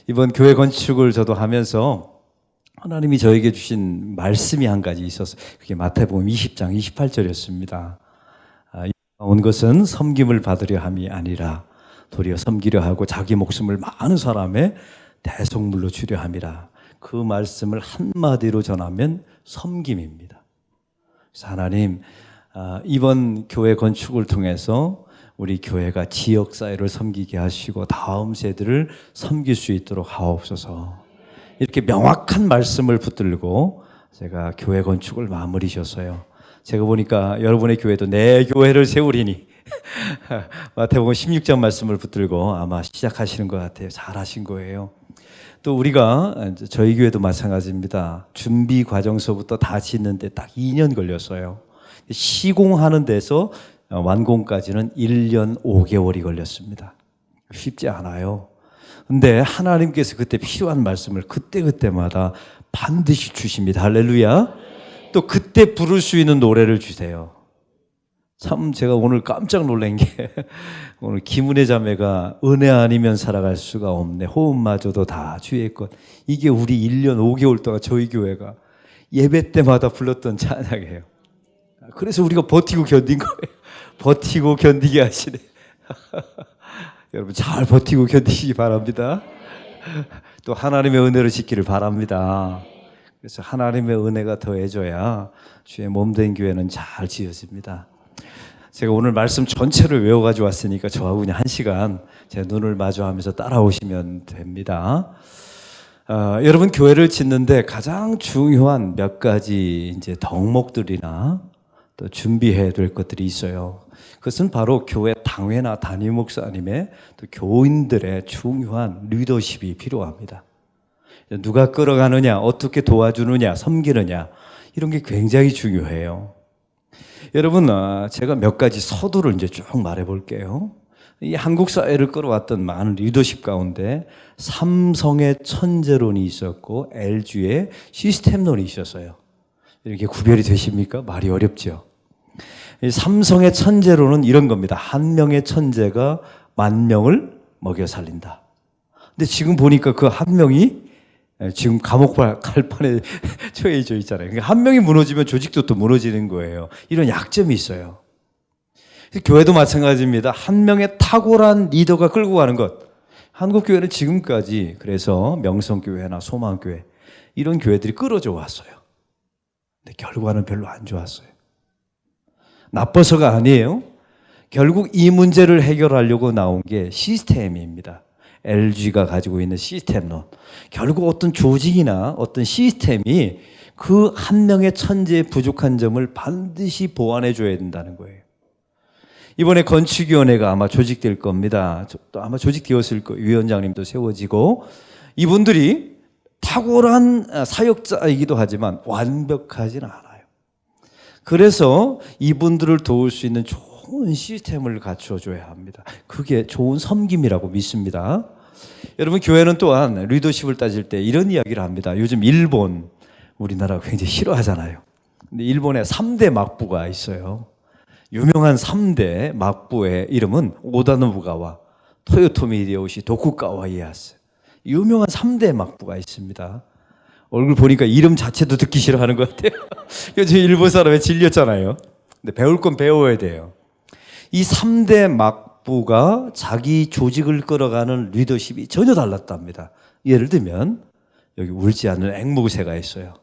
이번 교회 건축을 저도 하면서 하나님이 저에게 주신 말씀이 한 가지 있어서 그게 마태복음 20장 28절이었습니다. 온 것은 섬김을 받으려 함이 아니라 도리어 섬기려 하고 자기 목숨을 많은 사람의 대속물로 주려 함이라. 그 말씀을 한마디로 전하면 섬김입니다. 그래서 하나님, 이번 교회 건축을 통해서 우리 교회가 지역사회를 섬기게 하시고 다음 세대를 섬길 수 있도록 하옵소서. 이렇게 명확한 말씀을 붙들고 제가 교회 건축을 마무리 지었어요. 제가 보니까 여러분의 교회도 내 교회를 세우리니 마태복음 16장 말씀을 붙들고 아마 시작하시는 것 같아요. 잘하신 거예요. 또 우리가 저희 교회도 마찬가지입니다. 준비 과정서부터 다 짓는데 딱 2년 걸렸어요. 시공하는 데서 완공까지는 1년 5개월이 걸렸습니다. 쉽지 않아요. 근데 하나님께서 그때 필요한 말씀을 그때그때마다 반드시 주십니다. 할렐루야. 또 그때 부를 수 있는 노래를 주세요. 참 제가 오늘 깜짝 놀란 게 오늘 김은혜 자매가 은혜 아니면 살아갈 수가 없네. 호흡마저도 다 주의 것. 이게 우리 1년 5개월 동안 저희 교회가 예배 때마다 불렀던 찬양이에요. 그래서 우리가 버티고 견딘 거예요. 버티고 견디게 하시네. 여러분 잘 버티고 견디시기 바랍니다. 또 하나님의 은혜를 지키를 바랍니다. 그래서 하나님의 은혜가 더해져야 주의 몸된 교회는 잘 지어집니다. 제가 오늘 말씀 전체를 외워가지고 왔으니까 저하고 그냥 1시간 제 눈을 마주하면서 따라오시면 됩니다. 여러분 교회를 짓는데 가장 중요한 몇 가지 이제 덕목들이나 또 준비해야 될 것들이 있어요. 그것은 바로 교회 당회나 담임 목사님의 또 교인들의 중요한 리더십이 필요합니다. 누가 끌어가느냐, 어떻게 도와주느냐, 섬기느냐 이런 게 굉장히 중요해요. 여러분, 제가 몇 가지 서두를 이제 쭉 말해 볼게요. 이 한국 사회를 끌어왔던 많은 리더십 가운데 삼성의 천재론이 있었고 LG의 시스템론이 있었어요. 이렇게 구별이 되십니까? 말이 어렵죠. 삼성의 천재론은 이런 겁니다. 한 명의 천재가 만 명을 먹여 살린다. 근데 지금 보니까 그 한 명이 지금 감옥 갈판에 처해져 있잖아요. 그러니까 한 명이 무너지면 조직도 또 무너지는 거예요. 이런 약점이 있어요. 교회도 마찬가지입니다. 한 명의 탁월한 리더가 끌고 가는 것. 한국 교회는 지금까지 그래서 명성교회나 소망교회 이런 교회들이 끌어져 왔어요. 근데 결과는 별로 안 좋았어요. 나빠서가 아니에요. 결국 이 문제를 해결하려고 나온 게 시스템입니다. LG가 가지고 있는 시스템론. 결국 어떤 조직이나 어떤 시스템이 그 한 명의 천재의 부족한 점을 반드시 보완해 줘야 된다는 거예요. 이번에 건축위원회가 아마 조직될 겁니다. 또 아마 조직되었을 거예요. 위원장님도 세워지고 이분들이 탁월한 사역자이기도 하지만 완벽하진 않아요. 그래서 이분들을 도울 수 있는 좋은 시스템을 갖춰줘야 합니다. 그게 좋은 섬김이라고 믿습니다. 여러분 교회는 또한 리더십을 따질 때 이런 이야기를 합니다. 요즘 일본, 우리나라가 굉장히 싫어하잖아요. 근데 일본에 3대 막부가 있어요. 유명한 3대 막부의 이름은 오다 노부가와, 토요토미 히데요시, 도쿠가와 이에야스. 유명한 3대 막부가 있습니다. 얼굴 보니까 이름 자체도 듣기 싫어하는 것 같아요. 요즘 일본 사람에 질렸잖아요. 근데 배울 건 배워야 돼요. 이 3대 막부가 자기 조직을 끌어가는 리더십이 전혀 달랐답니다. 예를 들면 여기 울지 않는 앵무새가 있어요.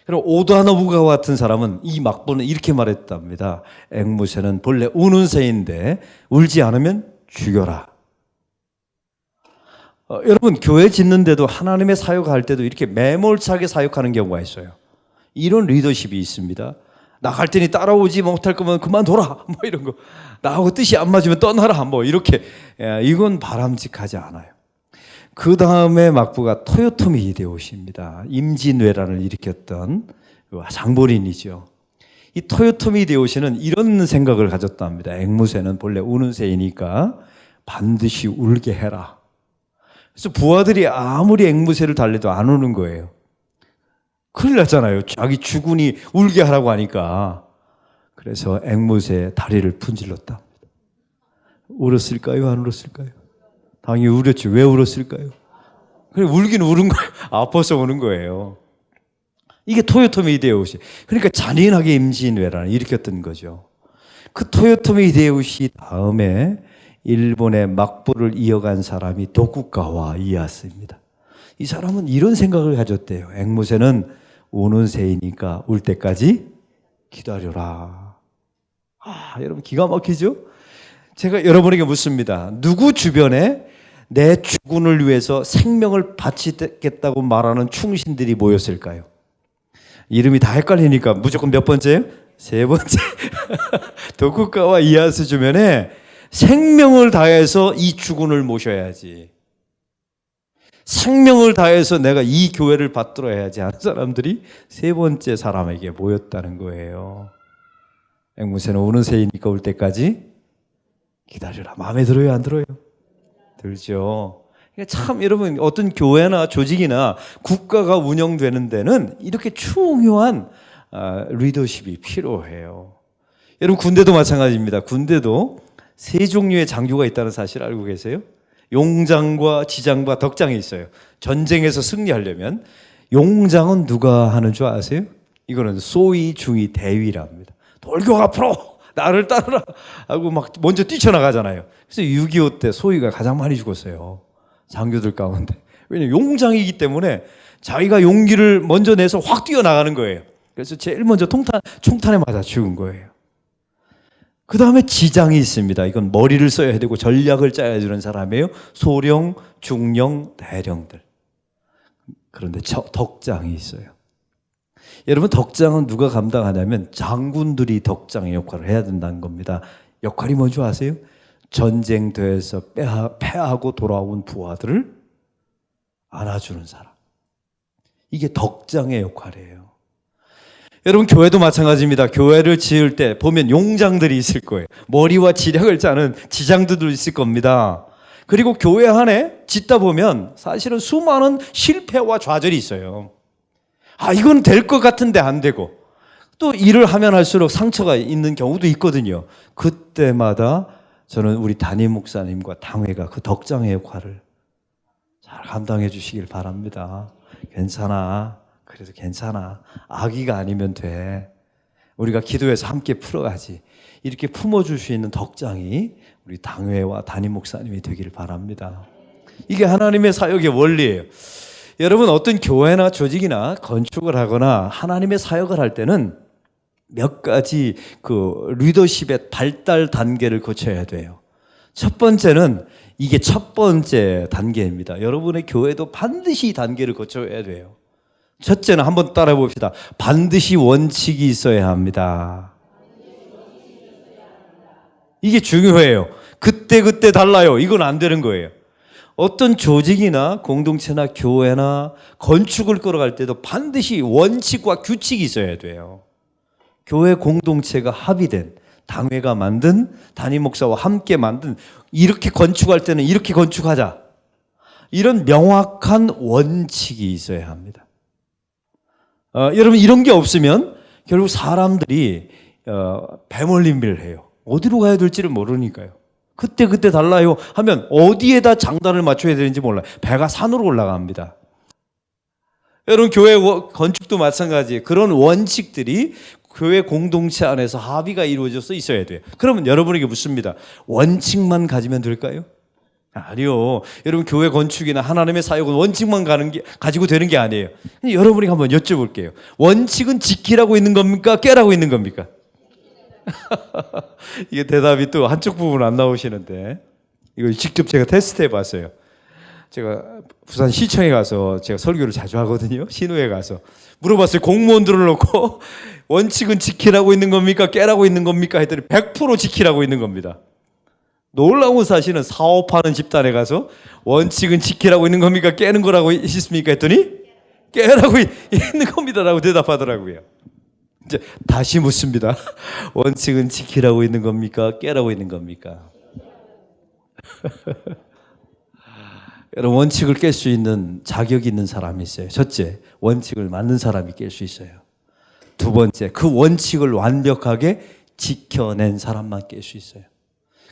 그럼 오다 노부가와 같은 사람은 이 막부는 이렇게 말했답니다. 앵무새는 본래 우는 새인데 울지 않으면 죽여라. 여러분 교회 짓는데도 하나님의 사역할 때도 이렇게 매몰차게 사역하는 경우가 있어요. 이런 리더십이 있습니다. 나갈 테니 따라오지 못할 거면 그만둬라 뭐 이런 거. 나하고 뜻이 안 맞으면 떠나라 뭐 이렇게. 이건 바람직하지 않아요. 그 다음에 막부가 토요토미 히데요시입니다. 임진왜란을 일으켰던 장본인이죠. 이 토요토미 히데요시는 이런 생각을 가졌답니다. 앵무새는 본래 우는 새이니까 반드시 울게 해라. 그래서 부하들이 아무리 앵무새를 달래도 안 우는 거예요. 큰일 났잖아요. 자기 주군이 울게 하라고 하니까. 그래서 앵무새 다리를 분질렀다. 울었을까요? 안 울었을까요? 당연히 울었죠. 왜 울었을까요? 그래 울기는 우는 거예요. 아파서 우는 거예요. 이게 토요토미 히데요시. 그러니까 잔인하게 임진왜란을 일으켰던 거죠. 그 토요토미 히데요시 다음에 일본의 막부를 이어간 사람이 도쿠가와 이에야스입니다. 이 사람은 이런 생각을 가졌대요. 앵무새는 우는 새이니까 울 때까지 기다려라. 여러분 기가 막히죠? 제가 여러분에게 묻습니다. 누구 주변에 내 주군을 위해서 생명을 바치겠다고 말하는 충신들이 모였을까요? 이름이 다 헷갈리니까 무조건 몇 번째예요? 세 번째. 도쿠가와 이에야스 주변에 생명을 다해서 이 주군을 모셔야지, 생명을 다해서 내가 이 교회를 받들어야지 하는 사람들이 세 번째 사람에게 모였다는 거예요. 앵무새는 우는 새이니까 울 때까지 기다려라. 마음에 들어요, 안 들어요? 들죠. 참 여러분, 어떤 교회나 조직이나 국가가 운영되는 데는 이렇게 중요한 리더십이 필요해요. 여러분, 군대도 마찬가지입니다. 군대도 세 종류의 장교가 있다는 사실 알고 계세요? 용장과 지장과 덕장이 있어요. 전쟁에서 승리하려면 용장은 누가 하는 줄 아세요? 이거는 소위, 중위, 대위랍니다. 돌격 앞으로 나를 따르라 하고 막 먼저 뛰쳐나가잖아요. 그래서 6.25 때 소위가 가장 많이 죽었어요, 장교들 가운데. 왜냐면 용장이기 때문에 자기가 용기를 먼저 내서 확 뛰어나가는 거예요. 그래서 제일 먼저 총탄에 맞아 죽은 거예요. 그 다음에 지장이 있습니다. 이건 머리를 써야 되고 전략을 짜야 되는 사람이에요. 소령, 중령, 대령들. 그런데 덕장이 있어요. 여러분, 덕장은 누가 감당하냐면 장군들이 덕장의 역할을 해야 된다는 겁니다. 역할이 뭔지 아세요? 전쟁터에서 패하고 돌아온 부하들을 안아주는 사람. 이게 덕장의 역할이에요. 여러분, 교회도 마찬가지입니다. 교회를 지을 때 보면 용장들이 있을 거예요. 머리와 지략을 짜는 지장들도 있을 겁니다. 그리고 교회 안에 짓다 보면 사실은 수많은 실패와 좌절이 있어요. 이건 될 것 같은데 안 되고, 또 일을 하면 할수록 상처가 있는 경우도 있거든요. 그때마다 저는 우리 담임 목사님과 당회가 그 덕장의 역할을 잘 감당해 주시길 바랍니다. 괜찮아. 그래도 괜찮아. 아기가 아니면 돼. 우리가 기도해서 함께 풀어가지. 이렇게 품어줄 수 있는 덕장이 우리 당회와 담임 목사님이 되기를 바랍니다. 이게 하나님의 사역의 원리예요. 여러분, 어떤 교회나 조직이나 건축을 하거나 하나님의 사역을 할 때는 몇 가지 그 리더십의 발달 단계를 거쳐야 돼요. 첫 번째는, 이게 첫 번째 단계입니다. 여러분의 교회도 반드시 이 단계를 거쳐야 돼요. 첫째는 한번 따라해 봅시다. 반드시 원칙이 있어야 합니다. 이게 중요해요. 그때 달라요. 이건 안 되는 거예요. 어떤 조직이나 공동체나 교회나 건축을 끌어갈 때도 반드시 원칙과 규칙이 있어야 돼요. 교회 공동체가 합의된, 당회가 만든, 담임 목사와 함께 만든, 이렇게 건축할 때는 이렇게 건축하자, 이런 명확한 원칙이 있어야 합니다. 여러분, 이런 게 없으면 결국 사람들이 배멀림을 해요. 어디로 가야 될지를 모르니까요. 그때 달라요 하면 어디에다 장단을 맞춰야 되는지 몰라요. 배가 산으로 올라갑니다. 여러분, 교회 건축도 마찬가지예요. 그런 원칙들이 교회 공동체 안에서 합의가 이루어져서 있어야 돼요. 그러면 여러분에게 묻습니다. 원칙만 가지면 될까요? 아니요. 여러분, 교회 건축이나 하나님의 사역은 원칙만 가지고 되는 게 아니에요. 여러분에게 한번 여쭤볼게요. 원칙은 지키라고 있는 겁니까? 깨라고 있는 겁니까? 이게 대답이 또 한쪽 부분 안 나오시는데, 이거 직접 제가 테스트 해봤어요. 제가 부산 시청에 가서 제가 설교를 자주 하거든요. 신우에 가서 물어봤어요. 공무원들을 놓고 원칙은 지키라고 있는 겁니까? 깨라고 있는 겁니까? 했더니 100% 지키라고 있는 겁니다. 놀라운 사실은 사업하는 집단에 가서 원칙은 지키라고 있는 겁니까? 깨는 거라고 있습니까? 했더니 깨라고 있는 겁니다라고 대답하더라고요. 이제 다시 묻습니다. 원칙은 지키라고 있는 겁니까? 깨라고 있는 겁니까? 여러분, 원칙을 깰 수 있는 자격이 있는 사람이 있어요. 첫째, 원칙을 만든 사람이 깰 수 있어요. 두 번째, 그 원칙을 완벽하게 지켜낸 사람만 깰 수 있어요.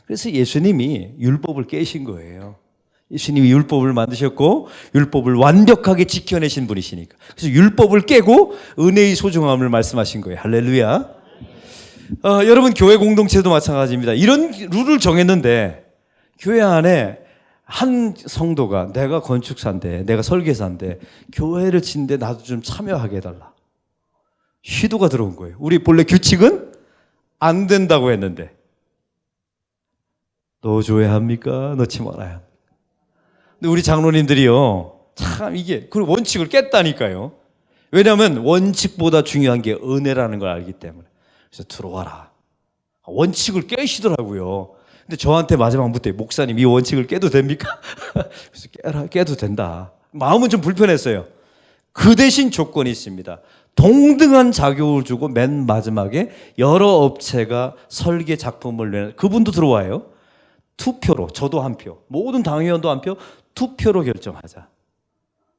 그래서 예수님이 율법을 깨신 거예요. 예수님이 율법을 만드셨고 율법을 완벽하게 지켜내신 분이시니까. 그래서 율법을 깨고 은혜의 소중함을 말씀하신 거예요. 할렐루야. 여러분 교회 공동체도 마찬가지입니다. 이런 룰을 정했는데 교회 안에 한 성도가 내가 건축사인데 내가 설계사인데 교회를 짓는데 나도 좀 참여하게 해달라. 시도가 들어온 거예요. 우리 본래 규칙은 안 된다고 했는데 넣어줘야 합니까? 넣지 말아야 합니까? 근데 우리 장로님들이요 참 이게 그 원칙을 깼다니까요. 왜냐하면 원칙보다 중요한 게 은혜라는 걸 알기 때문에. 그래서 들어와라. 원칙을 깨시더라고요. 근데 저한테 마지막 묻대요. 목사님 이 원칙을 깨도 됩니까? 그래서 깨도 된다. 마음은 좀 불편했어요. 그 대신 조건이 있습니다. 동등한 자격을 주고 맨 마지막에 여러 업체가 설계 작품을 내는 그분도 들어와요. 투표로 저도 한 표, 모든 당회원도 한 표, 투표로 결정하자.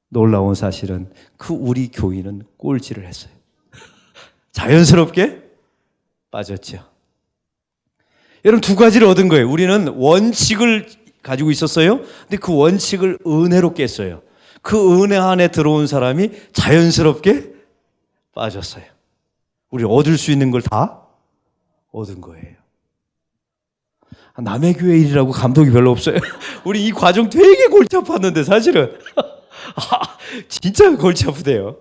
놀라운 사실은 그 우리 교인은 꼴찌를 했어요. 자연스럽게 빠졌죠. 여러분 두 가지를 얻은 거예요. 우리는 원칙을 가지고 있었어요. 근데 그 원칙을 은혜로 깼어요. 그 은혜 안에 들어온 사람이 자연스럽게 빠졌어요. 우리 얻을 수 있는 걸 다 얻은 거예요. 남의 교회 일이라고 감동이 별로 없어요. 우리 이 과정 되게 골치 아팠는데 사실은 진짜 골치 아프대요.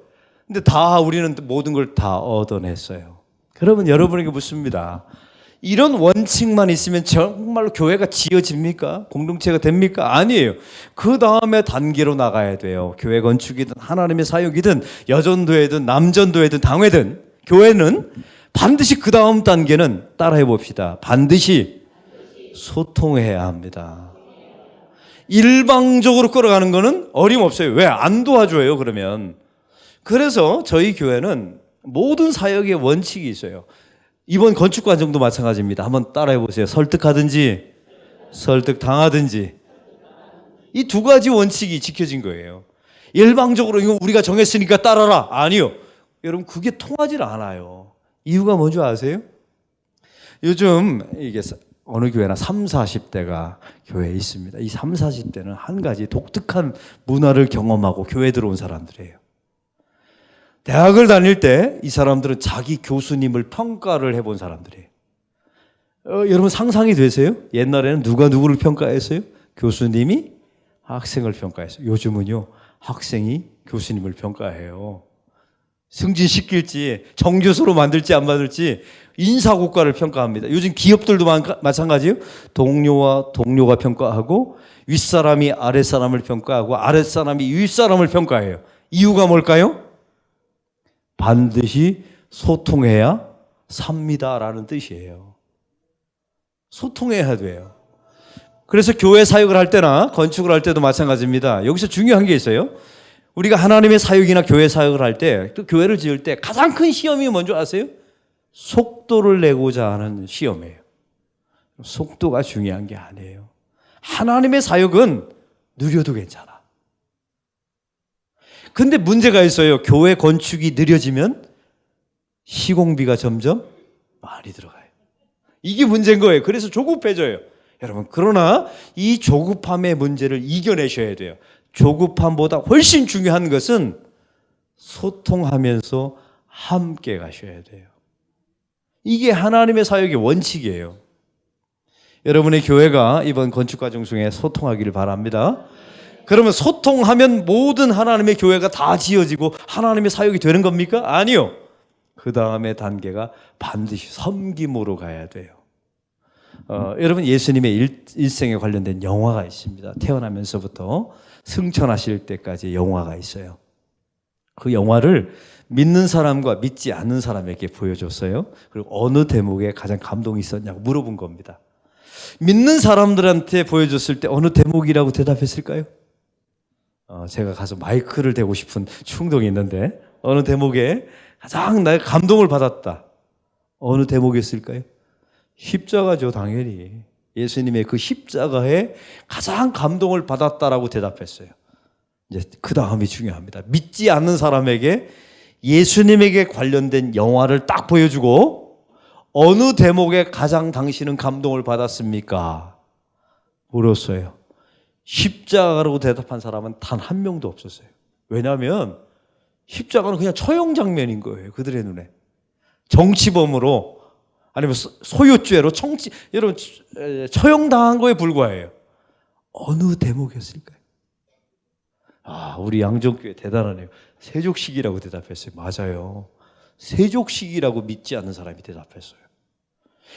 근데 다 우리는 모든 걸 다 얻어냈어요. 그러면 여러분에게 묻습니다. 이런 원칙만 있으면 정말로 교회가 지어집니까? 공동체가 됩니까? 아니에요. 그 다음에 단계로 나가야 돼요. 교회 건축이든 하나님의 사역이든 여전도회든 남전도회든 당회든 교회는 반드시 그 다음 단계는 따라해 봅시다. 반드시 소통해야 합니다. 일방적으로 끌어가는 거는 어림없어요. 왜? 안 도와줘요, 그러면. 그래서 저희 교회는 모든 사역의 원칙이 있어요. 이번 건축 과정도 마찬가지입니다. 한번 따라해 보세요. 설득하든지 설득당하든지. 이 두 가지 원칙이 지켜진 거예요. 일방적으로 이거 우리가 정했으니까 따라라. 아니요. 여러분 그게 통하질 않아요. 이유가 뭔지 아세요? 요즘 이게 어느 교회나 3, 40대가 교회에 있습니다. 이 3, 40대는 한 가지 독특한 문화를 경험하고 교회에 들어온 사람들이에요. 대학을 다닐 때 이 사람들은 자기 교수님을 평가를 해본 사람들이에요. 여러분 상상이 되세요? 옛날에는 누가 누구를 평가했어요? 교수님이 학생을 평가했어요. 요즘은요 학생이 교수님을 평가해요. 승진시킬지 정교수로 만들지 안 만들지 인사고과를 평가합니다. 요즘 기업들도 마찬가지예요. 동료와 동료가 평가하고 윗사람이 아랫사람을 평가하고 아랫사람이 윗사람을 평가해요. 이유가 뭘까요? 반드시 소통해야 삽니다라는 뜻이에요. 소통해야 돼요. 그래서 교회 사역을 할 때나 건축을 할 때도 마찬가지입니다. 여기서 중요한 게 있어요. 우리가 하나님의 사역이나 교회 사역을 할 때, 또 교회를 지을 때 가장 큰 시험이 뭔지 아세요? 속도를 내고자 하는 시험이에요. 속도가 중요한 게 아니에요. 하나님의 사역은 느려도 괜찮아. 근데 문제가 있어요. 교회 건축이 느려지면 시공비가 점점 많이 들어가요. 이게 문제인 거예요. 그래서 조급해져요. 여러분, 그러나 이 조급함의 문제를 이겨내셔야 돼요. 조급함보다 훨씬 중요한 것은 소통하면서 함께 가셔야 돼요. 이게 하나님의 사역의 원칙이에요. 여러분의 교회가 이번 건축 과정 중에 소통하기를 바랍니다. 그러면 소통하면 모든 하나님의 교회가 다 지어지고 하나님의 사역이 되는 겁니까? 아니요. 그 다음에 단계가 반드시 섬김으로 가야 돼요. 여러분 예수님의 일생에 관련된 영화가 있습니다. 태어나면서부터 승천하실 때까지 영화가 있어요. 그 영화를 믿는 사람과 믿지 않는 사람에게 보여줬어요. 그리고 어느 대목에 가장 감동이 있었냐고 물어본 겁니다. 믿는 사람들한테 보여줬을 때 어느 대목이라고 대답했을까요? 제가 가서 마이크를 대고 싶은 충동이 있는데 어느 대목에 가장 나의 감동을 받았다. 어느 대목이었을까요? 십자가죠, 당연히. 예수님의 그 십자가에 가장 감동을 받았다라고 대답했어요. 이제 그 다음이 중요합니다. 믿지 않는 사람에게 예수님에게 관련된 영화를 딱 보여주고 어느 대목에 가장 당신은 감동을 받았습니까? 물었어요. 십자가라고 대답한 사람은 단 한 명도 없었어요. 왜냐하면 십자가는 그냥 처형 장면인 거예요. 그들의 눈에. 정치범으로 아니면 소유죄로 여러분 처형당한 거에 불과해요. 어느 대목이었을까요? 우리 양정교회 대단하네요. 세족식이라고 대답했어요. 맞아요. 세족식이라고 믿지 않는 사람이 대답했어요.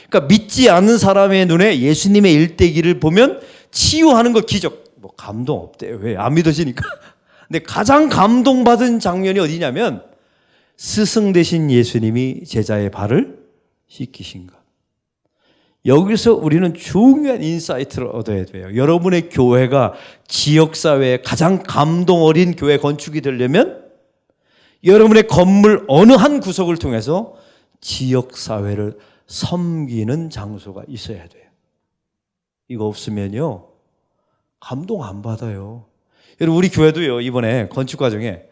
그러니까 믿지 않는 사람의 눈에 예수님의 일대기를 보면 치유하는 거 기적. 뭐 감동 없대요. 왜? 안 믿어지니까. 근데 가장 감동받은 장면이 어디냐면 스승 되신 예수님이 제자의 발을 씻기신 것. 여기서 우리는 중요한 인사이트를 얻어야 돼요. 여러분의 교회가 지역사회의 가장 감동 어린 교회 건축이 되려면 여러분의 건물 어느 한 구석을 통해서 지역사회를 섬기는 장소가 있어야 돼요. 이거 없으면요 감동 안 받아요. 여러분 우리 교회도요 이번에 건축 과정에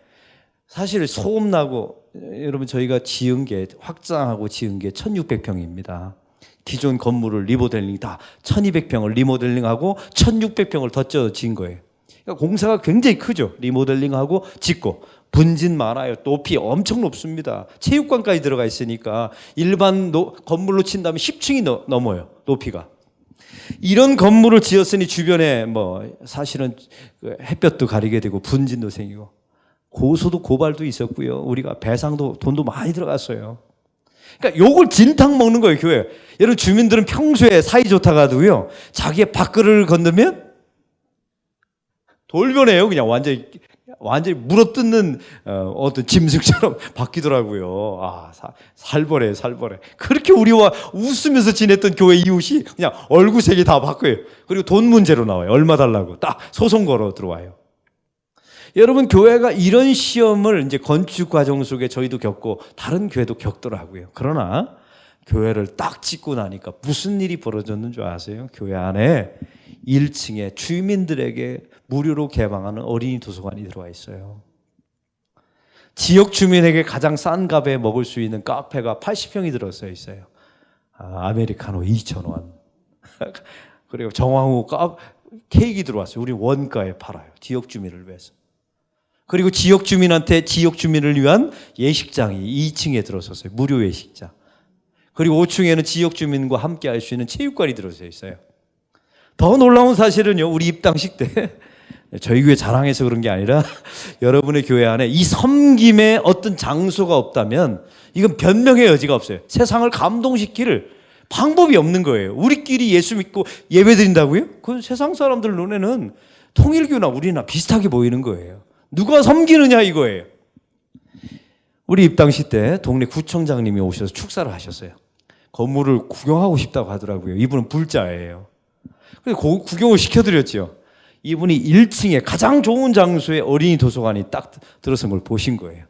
사실 소음나고 여러분 저희가 지은 게 확장하고 지은 게 1600평입니다. 기존 건물을 리모델링 다 1200평을 리모델링하고 1600평을 더 지은 거예요. 그러니까 공사가 굉장히 크죠. 리모델링하고 짓고 분진 많아요. 높이 엄청 높습니다. 체육관까지 들어가 있으니까 일반 건물로 친다면 10층이 넘어요. 높이가. 이런 건물을 지었으니 주변에 사실은 햇볕도 가리게 되고 분진도 생기고 고소도 고발도 있었고요. 우리가 배상도 돈도 많이 들어갔어요. 그러니까 요걸 진탕 먹는 거예요, 교회. 여러분 주민들은 평소에 사이 좋다가 하고요. 자기의 밥그릇을 건너면 돌변해요. 그냥 완전히 물어뜯는 어떤 짐승처럼 바뀌더라고요. 살벌해. 그렇게 우리와 웃으면서 지냈던 교회 이웃이 그냥 얼굴색이 다 바뀌어요. 그리고 돈 문제로 나와요. 얼마 달라고 딱 소송 걸어 들어와요. 여러분 교회가 이런 시험을 이제 건축 과정 속에 저희도 겪고 다른 교회도 겪더라고요. 그러나 교회를 딱 짓고 나니까 무슨 일이 벌어졌는 줄 아세요? 교회 안에 1층에 주민들에게 무료로 개방하는 어린이 도서관이 들어와 있어요. 지역 주민에게 가장 싼 값에 먹을 수 있는 카페가 80평이 들어서 있어요. 아메리카노 2,000원. 그리고 정황후 케이크 들어왔어요. 우리 원가에 팔아요. 지역 주민을 위해서. 그리고 지역 주민한테 지역 주민을 위한 예식장이 2층에 들어섰어요. 무료 예식장. 그리고 5층에는 지역 주민과 함께 할 수 있는 체육관이 들어서 있어요. 더 놀라운 사실은요. 우리 입당식 때 저희 교회 자랑해서 그런 게 아니라 여러분의 교회 안에 이 섬김의 어떤 장소가 없다면 이건 변명의 여지가 없어요. 세상을 감동시킬 방법이 없는 거예요. 우리끼리 예수 믿고 예배 드린다고요? 그건 세상 사람들 눈에는 통일교나 우리나 비슷하게 보이는 거예요. 누가 섬기느냐 이거예요. 우리 입당식 때 동네 구청장님이 오셔서 축사를 하셨어요. 건물을 구경하고 싶다고 하더라고요. 이분은 불자예요. 그래서 구경을 시켜드렸죠. 이분이 1층에 가장 좋은 장소에 어린이 도서관이 딱 들어선 걸 보신 거예요.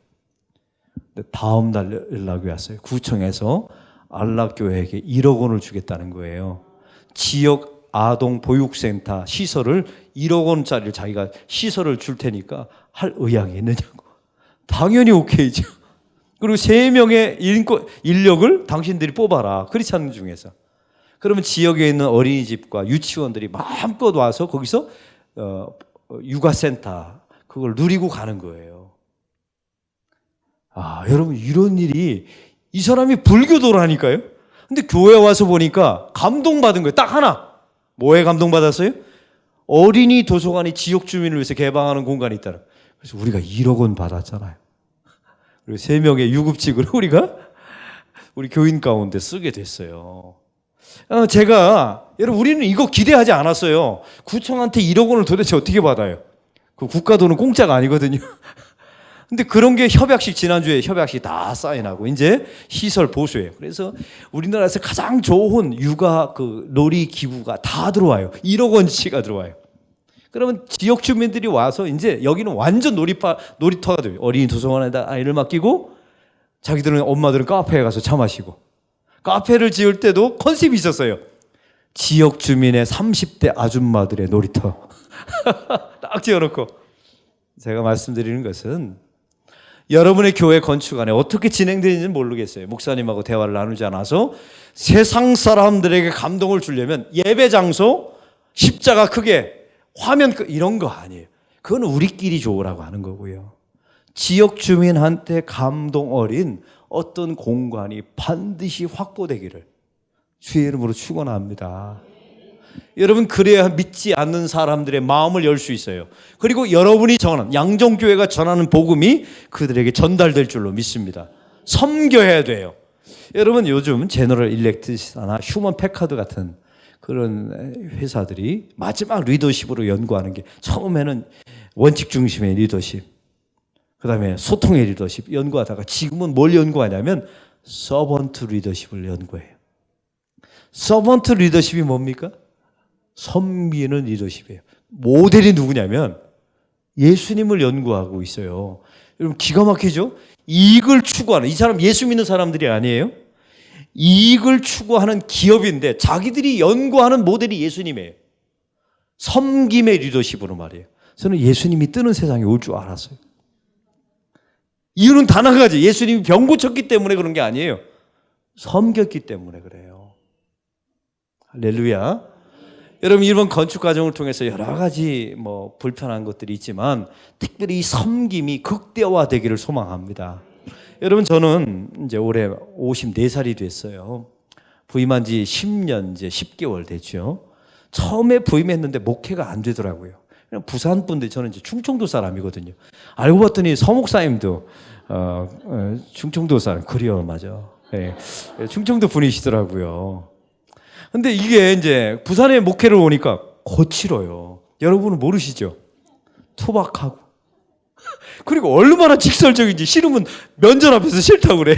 근데 다음 날 연락이 왔어요. 구청에서 안락교회에게 1억 원을 주겠다는 거예요. 지역 아동 보육센터 시설을 1억 원짜리를 자기가 시설을 줄 테니까 할 의향이 있느냐고. 당연히 오케이죠. 그리고 3명의 인력을 당신들이 뽑아라. 크리스찬 중에서. 그러면 지역에 있는 어린이집과 유치원들이 마음껏 와서 거기서 육아센터 그걸 누리고 가는 거예요. 여러분 이런 일이 이 사람이 불교도라니까요. 근데 교회 와서 보니까 감동받은 거예요. 딱 하나. 뭐에 감동받았어요? 어린이 도서관이 지역 주민을 위해서 개방하는 공간이 있다는. 그래서 우리가 1억 원 받았잖아요. 그리고 3명의 유급직을 우리 교인 가운데 쓰게 됐어요. 여러분 우리는 이거 기대하지 않았어요. 구청한테 1억 원을 도대체 어떻게 받아요? 그 국가 돈은 공짜가 아니거든요. 근데 그런 게 지난주에 협약식 다 사인하고 이제 시설 보수예요. 그래서 우리나라에서 가장 좋은 육아 놀이 기구가 다 들어와요. 1억 원치가 들어와요. 그러면 지역 주민들이 와서 이제 여기는 완전 놀이터가 돼요. 어린이 도서관에다 아이를 맡기고 엄마들은 카페에 가서 차 마시고. 카페를 지을 때도 컨셉이 있었어요. 지역 주민의 30대 아줌마들의 놀이터. 딱 지어놓고. 제가 말씀드리는 것은 여러분의 교회 건축 안에 어떻게 진행되는지는 모르겠어요. 목사님하고 대화를 나누지 않아서 세상 사람들에게 감동을 주려면 예배 장소, 십자가 크게 화면 이런 거 아니에요. 그건 우리끼리 좋으라고 하는 거고요. 지역 주민한테 감동 어린 어떤 공간이 반드시 확보되기를 주의 이름으로 축원합니다. 여러분, 그래야 믿지 않는 사람들의 마음을 열 수 있어요. 그리고 여러분이 전하는, 양정교회가 전하는 복음이 그들에게 전달될 줄로 믿습니다. 섬겨야 돼요. 여러분, 요즘 제너럴 일렉트리크나 휴먼 패카드 같은 그런 회사들이 마지막 리더십으로 연구하는 게, 처음에는 원칙 중심의 리더십, 그 다음에 소통의 리더십 연구하다가 지금은 뭘 연구하냐면 서번트 리더십을 연구해요. 서번트 리더십이 뭡니까? 섬기는 리더십이에요. 모델이 누구냐면 예수님을 연구하고 있어요. 여러분, 기가 막히죠? 이익을 추구하는, 이 사람 예수 믿는 사람들이 아니에요. 이익을 추구하는 기업인데 자기들이 연구하는 모델이 예수님이에요. 섬김의 리더십으로 말이에요. 저는 예수님이 뜨는 세상에 올 줄 알았어요. 이유는 단 한 가지, 예수님이 병 고쳤기 때문에 그런 게 아니에요. 섬겼기 때문에 그래요. 할렐루야. 여러분, 이번 건축 과정을 통해서 여러 가지 불편한 것들이 있지만 특별히 이 섬김이 극대화되기를 소망합니다. 여러분, 저는 이제 올해 54살이 됐어요. 부임한 지 10년, 이제 10개월 됐죠. 처음에 부임했는데 목회가 안 되더라고요. 그냥 부산 분들, 저는 이제 충청도 사람이거든요. 알고 봤더니 서목사님도 충청도 사람, 그래요, 맞아. 네, 충청도 분이시더라고요. 근데 이게 이제 부산에 목회를 오니까 거칠어요. 여러분은 모르시죠? 투박하고. 그리고 얼마나 직설적인지, 싫으면 면전 앞에서 싫다고 그래요.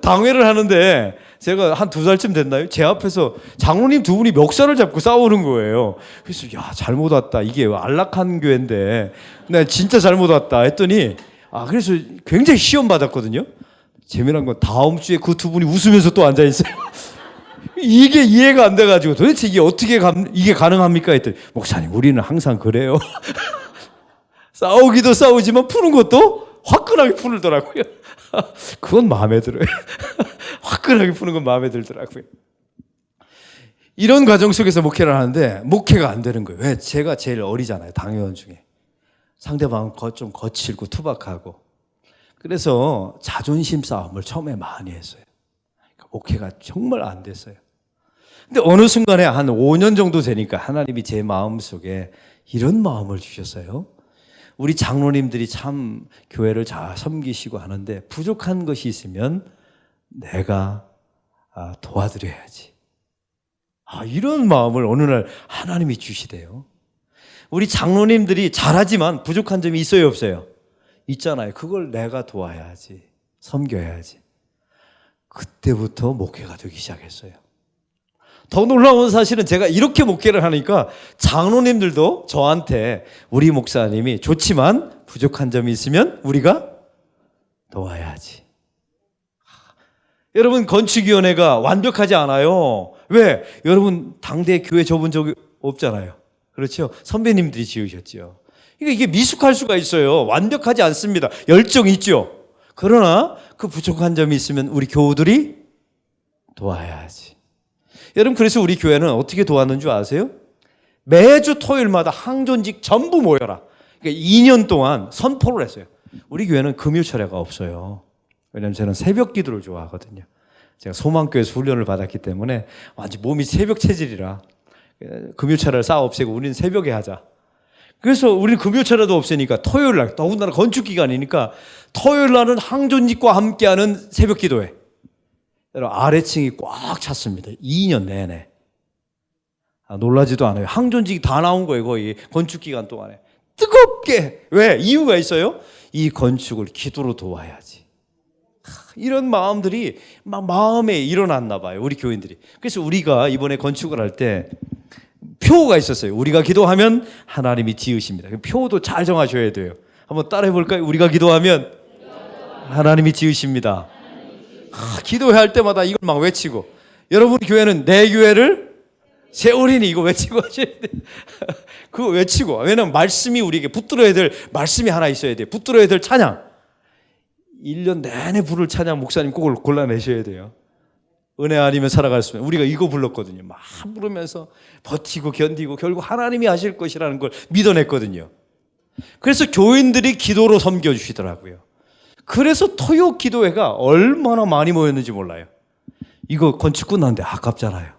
당회를 하는데 제가 한 2살쯤 됐나요? 제 앞에서 장로님 두 분이 멱살을 잡고 싸우는 거예요. 그래서 야, 잘못 왔다. 이게 안락한 교회인데 나 진짜 잘못 왔다 했더니, 그래서 굉장히 시험 받았거든요. 재미난 건 다음 주에 그 두 분이 웃으면서 또 앉아 있어요. 이게 이해가 안 돼가지고 도대체 이게 어떻게 이게 가능합니까? 했더니, 목사님, 우리는 항상 그래요. 싸우기도 싸우지만 푸는 것도 화끈하게 풀더라고요. 그건 마음에 들어요. 화끈하게 푸는 건 마음에 들더라고요. 이런 과정 속에서 목회를 하는데 목회가 안 되는 거예요. 왜? 제가 제일 어리잖아요, 당회원 중에. 상대방은 좀 거칠고 투박하고. 그래서 자존심 싸움을 처음에 많이 했어요. 목회가 정말 안 됐어요. 근데 어느 순간에 한 5년 정도 되니까 하나님이 제 마음속에 이런 마음을 주셨어요. 우리 장로님들이 참 교회를 잘 섬기시고 하는데 부족한 것이 있으면 내가 도와드려야지. 이런 마음을 어느 날 하나님이 주시대요. 우리 장로님들이 잘하지만 부족한 점이 있어요, 없어요? 있잖아요. 그걸 내가 도와야지, 섬겨야지. 그때부터 목회가 되기 시작했어요. 더 놀라운 사실은 제가 이렇게 목회를 하니까 장로님들도 저한테, 우리 목사님이 좋지만 부족한 점이 있으면 우리가 도와야지. 여러분, 건축위원회가 완벽하지 않아요. 왜? 여러분, 당대 교회 접은 적이 없잖아요. 그렇죠? 선배님들이 지으셨죠. 이게 미숙할 수가 있어요. 완벽하지 않습니다. 열정이 있죠. 그러나 그 부족한 점이 있으면 우리 교우들이 도와야지. 여러분, 그래서 우리 교회는 어떻게 도왔는 줄 아세요? 매주 토요일마다 항존직 전부 모여라. 그러니까 2년 동안 선포를 했어요. 우리 교회는 금요철야가 없어요. 왜냐하면 저는 새벽 기도를 좋아하거든요. 제가 소망교회에서 훈련을 받았기 때문에 완전 몸이 새벽 체질이라 금요철야를 쌓아 없애고 우리는 새벽에 하자. 그래서 우리는 금요철야도 없으니까 토요일 날, 더군다나 건축 기간이니까 토요일 날은 항존직과 함께하는 새벽 기도회. 여러분, 아래층이 꽉 찼습니다. 2년 내내. 놀라지도 않아요. 항존직이 다 나온 거예요, 거의 건축 기간 동안에. 뜨겁게. 왜? 이유가 있어요. 이 건축을 기도로 도와야지. 이런 마음들이 막 마음에 일어났나 봐요, 우리 교인들이. 그래서 우리가 이번에 건축을 할 때 표가 있었어요. 우리가 기도하면 하나님이 지으십니다. 표도 잘 정하셔야 돼요. 한번 따라해 볼까요? 우리가 기도하면 하나님이 지으십니다. 기도할 때마다 이걸 막 외치고, 여러분 교회는 내 교회를 세우리니 이거 외치고 하셔야 돼요. 그거 외치고. 왜냐면 말씀이 우리에게 붙들어야 될 말씀이 하나 있어야 돼요. 붙들어야 될 찬양. 1년 내내 부를 찬양 목사님 꼭 골라내셔야 돼요. 은혜 아니면 살아갈 수 없는, 우리가 이거 불렀거든요. 막 부르면서 버티고 견디고 결국 하나님이 하실 것이라는 걸 믿어냈거든요. 그래서 교인들이 기도로 섬겨주시더라고요. 그래서 토요 기도회가 얼마나 많이 모였는지 몰라요. 이거 건축 끝났는데 아깝잖아요.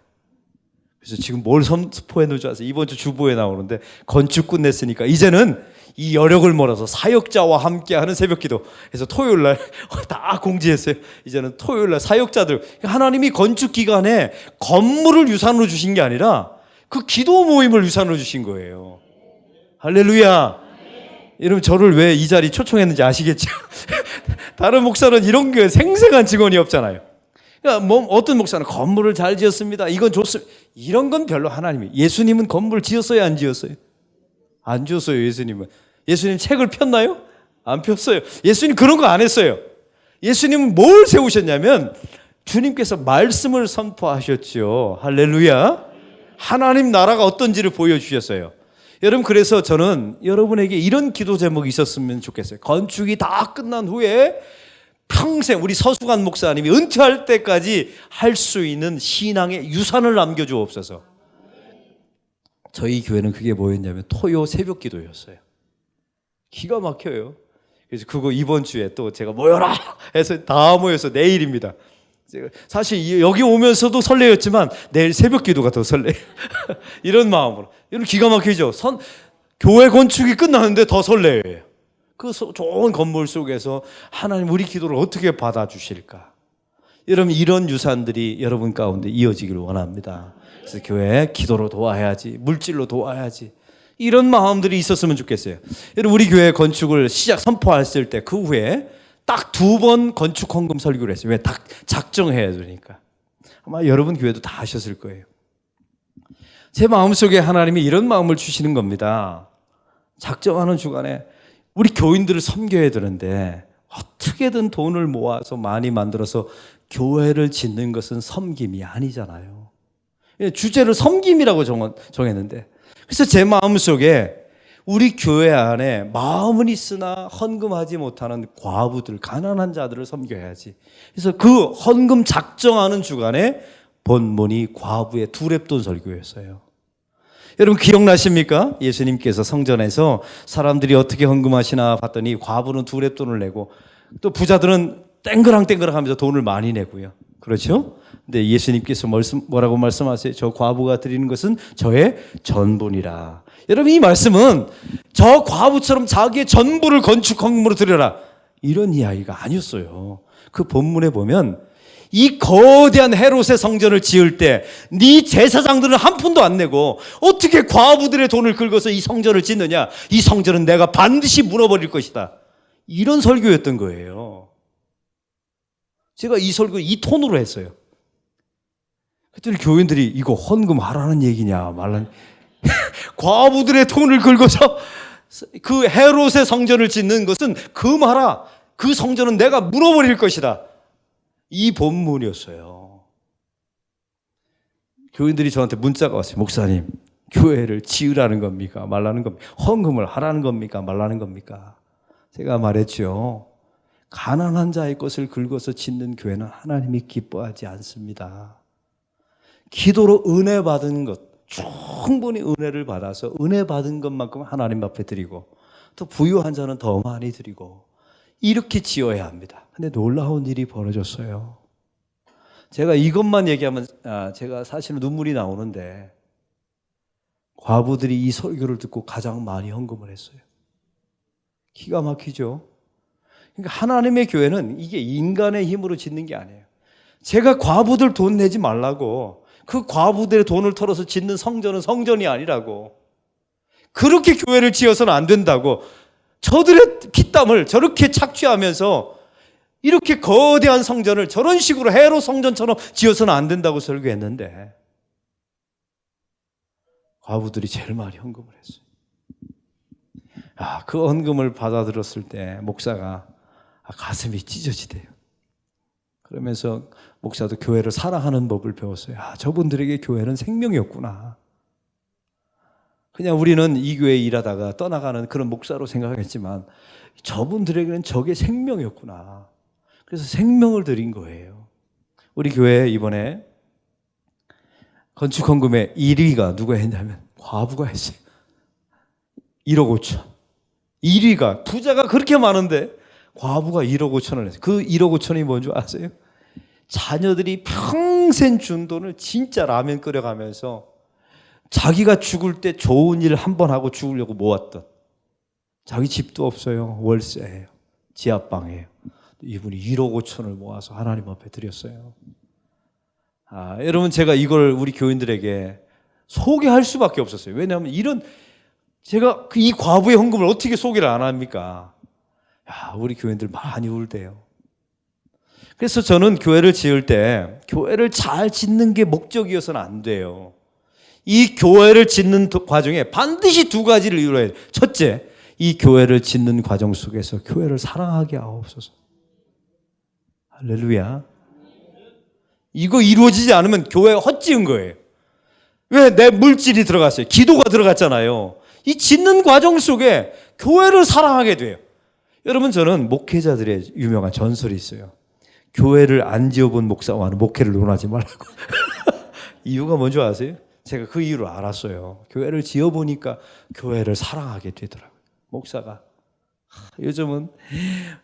그래서 지금 뭘 선포해 놓지 않아서 이번 주 주보에 나오는데, 건축 끝냈으니까 이제는 이 여력을 몰아서 사역자와 함께하는 새벽기도 해서 토요일 날 다 공지했어요. 이제는 토요일 날 사역자들, 하나님이 건축 기간에 건물을 유산으로 주신 게 아니라 그 기도 모임을 유산으로 주신 거예요. 할렐루야. 여러분, 저를 왜 이 자리 초청했는지 아시겠죠? 다른 목사는 이런 게 생생한 증언이 없잖아요. 그러니까 어떤 목사는 건물을 잘 지었습니다, 이건 좋습니다, 이런 건 별로. 하나님이, 예수님은 건물 지었어요, 안 지었어요? 안 지었어요. 예수님 책을 폈나요? 안 폈어요. 예수님 그런 거 안 했어요. 예수님은 뭘 세우셨냐면 주님께서 말씀을 선포하셨죠. 할렐루야. 하나님 나라가 어떤지를 보여주셨어요. 여러분, 그래서 저는 여러분에게 이런 기도 제목이 있었으면 좋겠어요. 건축이 다 끝난 후에 평생 우리 서수관 목사님이 은퇴할 때까지 할 수 있는 신앙의 유산을 남겨주옵소서. 저희 교회는 그게 뭐였냐면 토요 새벽 기도였어요. 기가 막혀요. 그래서 그거 이번 주에 또 제가 모여라 해서 다 모여서 내일입니다. 제가 사실 여기 오면서도 설레었지만 내일 새벽 기도가 더 설레요. 이런 마음으로. 이런 기가 막히죠. 교회 건축이 끝나는데 더 설레요. 그 좋은 건물 속에서 하나님 우리 기도를 어떻게 받아주실까. 여러분, 이런 유산들이 여러분 가운데 이어지기를 원합니다. 그래서 교회 기도로 도와야지, 물질로 도와야지, 이런 마음들이 있었으면 좋겠어요. 여러분, 우리 교회 건축을 선포했을 때 그 후에 딱 2번 건축 헌금 설교를 했어요. 왜? 딱 작정해야 되니까. 아마 여러분 교회도 다 하셨을 거예요. 제 마음속에 하나님이 이런 마음을 주시는 겁니다. 작정하는 주간에 우리 교인들을 섬겨야 되는데 어떻게든 돈을 모아서 많이 만들어서 교회를 짓는 것은 섬김이 아니잖아요. 주제를 섬김이라고 정했는데, 그래서 제 마음속에 우리 교회 안에 마음은 있으나 헌금하지 못하는 과부들, 가난한 자들을 섬겨야지. 그래서 그 헌금 작정하는 주간에 본문이 과부의 두렙돈 설교였어요. 여러분 기억나십니까? 예수님께서 성전에서 사람들이 어떻게 헌금하시나 봤더니 과부는 두렙돈을 내고 또 부자들은 땡그랑땡그랑 하면서 돈을 많이 내고요. 그렇죠? 근데 예수님께서 뭐라고 말씀하세요? 저 과부가 드리는 것은 저의 전부니라. 여러분, 이 말씀은 저 과부처럼 자기의 전부를 건축 헌금으로 드려라, 이런 이야기가 아니었어요. 그 본문에 보면 이 거대한 헤롯의 성전을 지을 때 네 제사장들은 한 푼도 안 내고 어떻게 과부들의 돈을 긁어서 이 성전을 짓느냐, 이 성전은 내가 반드시 무너버릴 것이다, 이런 설교였던 거예요. 제가 이 설교 이 톤으로 했어요. 그랬더니 교인들이 이거 헌금하라는 얘기냐 말라는 과부들의 돈을 긁어서 그 헤롯의 성전을 짓는 것은 금하라, 그 성전은 내가 무너버릴 것이다, 이 본문이었어요. 교인들이 저한테 문자가 왔어요. 목사님, 교회를 지으라는 겁니까 말라는 겁니까? 헌금을 하라는 겁니까 말라는 겁니까? 제가 말했죠. 가난한 자의 것을 긁어서 짓는 교회는 하나님이 기뻐하지 않습니다. 기도로 은혜 받은 것, 충분히 은혜를 받아서 은혜 받은 것만큼 하나님 앞에 드리고 또 부유한 자는 더 많이 드리고 이렇게 지어야 합니다. 근데 놀라운 일이 벌어졌어요. 제가 이것만 얘기하면 제가 사실은 눈물이 나오는데 과부들이 이 설교를 듣고 가장 많이 헌금을 했어요. 기가 막히죠? 그러니까 하나님의 교회는 이게 인간의 힘으로 짓는 게 아니에요. 제가 과부들 돈 내지 말라고, 그 과부들의 돈을 털어서 짓는 성전은 성전이 아니라고, 그렇게 교회를 지어서는 안 된다고, 저들의 피땀을 저렇게 착취하면서 이렇게 거대한 성전을 저런 식으로 헤롯 성전처럼 지어서는 안 된다고 설교했는데 과부들이 제일 많이 헌금을 했어요. 그 헌금을 받아들였을 때 목사가 가슴이 찢어지대요. 그러면서 목사도 교회를 사랑하는 법을 배웠어요. 저분들에게 교회는 생명이었구나. 그냥 우리는 이 교회에 일하다가 떠나가는 그런 목사로 생각했지만 저분들에게는 저게 생명이었구나. 그래서 생명을 드린 거예요. 우리 교회 이번에 건축 헌금의 1위가 누가 했냐면 과부가 했어요. 1억 5천. 1위가 부자가 그렇게 많은데 과부가 1억 5천을 했어요. 그 1억 5천이 뭔지 아세요? 자녀들이 평생 준 돈을 진짜 라면 끓여가면서 자기가 죽을 때 좋은 일 한 번 하고 죽으려고 모았던, 자기 집도 없어요. 월세예요. 지하방이에요. 이분이 1억 5천을 모아서 하나님 앞에 드렸어요. 여러분, 제가 이걸 우리 교인들에게 소개할 수밖에 없었어요. 왜냐하면 제가 이 과부의 헌금을 어떻게 소개를 안 합니까? 우리 교인들 많이 울대요. 그래서 저는 교회를 지을 때 교회를 잘 짓는 게 목적이어서는 안 돼요. 이 교회를 짓는 과정에 반드시 두 가지를 이루어야 돼요. 첫째, 이 교회를 짓는 과정 속에서 교회를 사랑하게 하옵소서. 할렐루야. 이거 이루어지지 않으면 교회가 헛지은 거예요. 왜? 내 물질이 들어갔어요. 기도가 들어갔잖아요. 이 짓는 과정 속에 교회를 사랑하게 돼요. 여러분, 저는 목회자들의 유명한 전설이 있어요. 교회를 안 지어본 목사와는 목회를 논하지 말라고. 이유가 뭔지 아세요? 제가 그 이유를 알았어요. 교회를 지어보니까 교회를 사랑하게 되더라고요. 목사가. 요즘은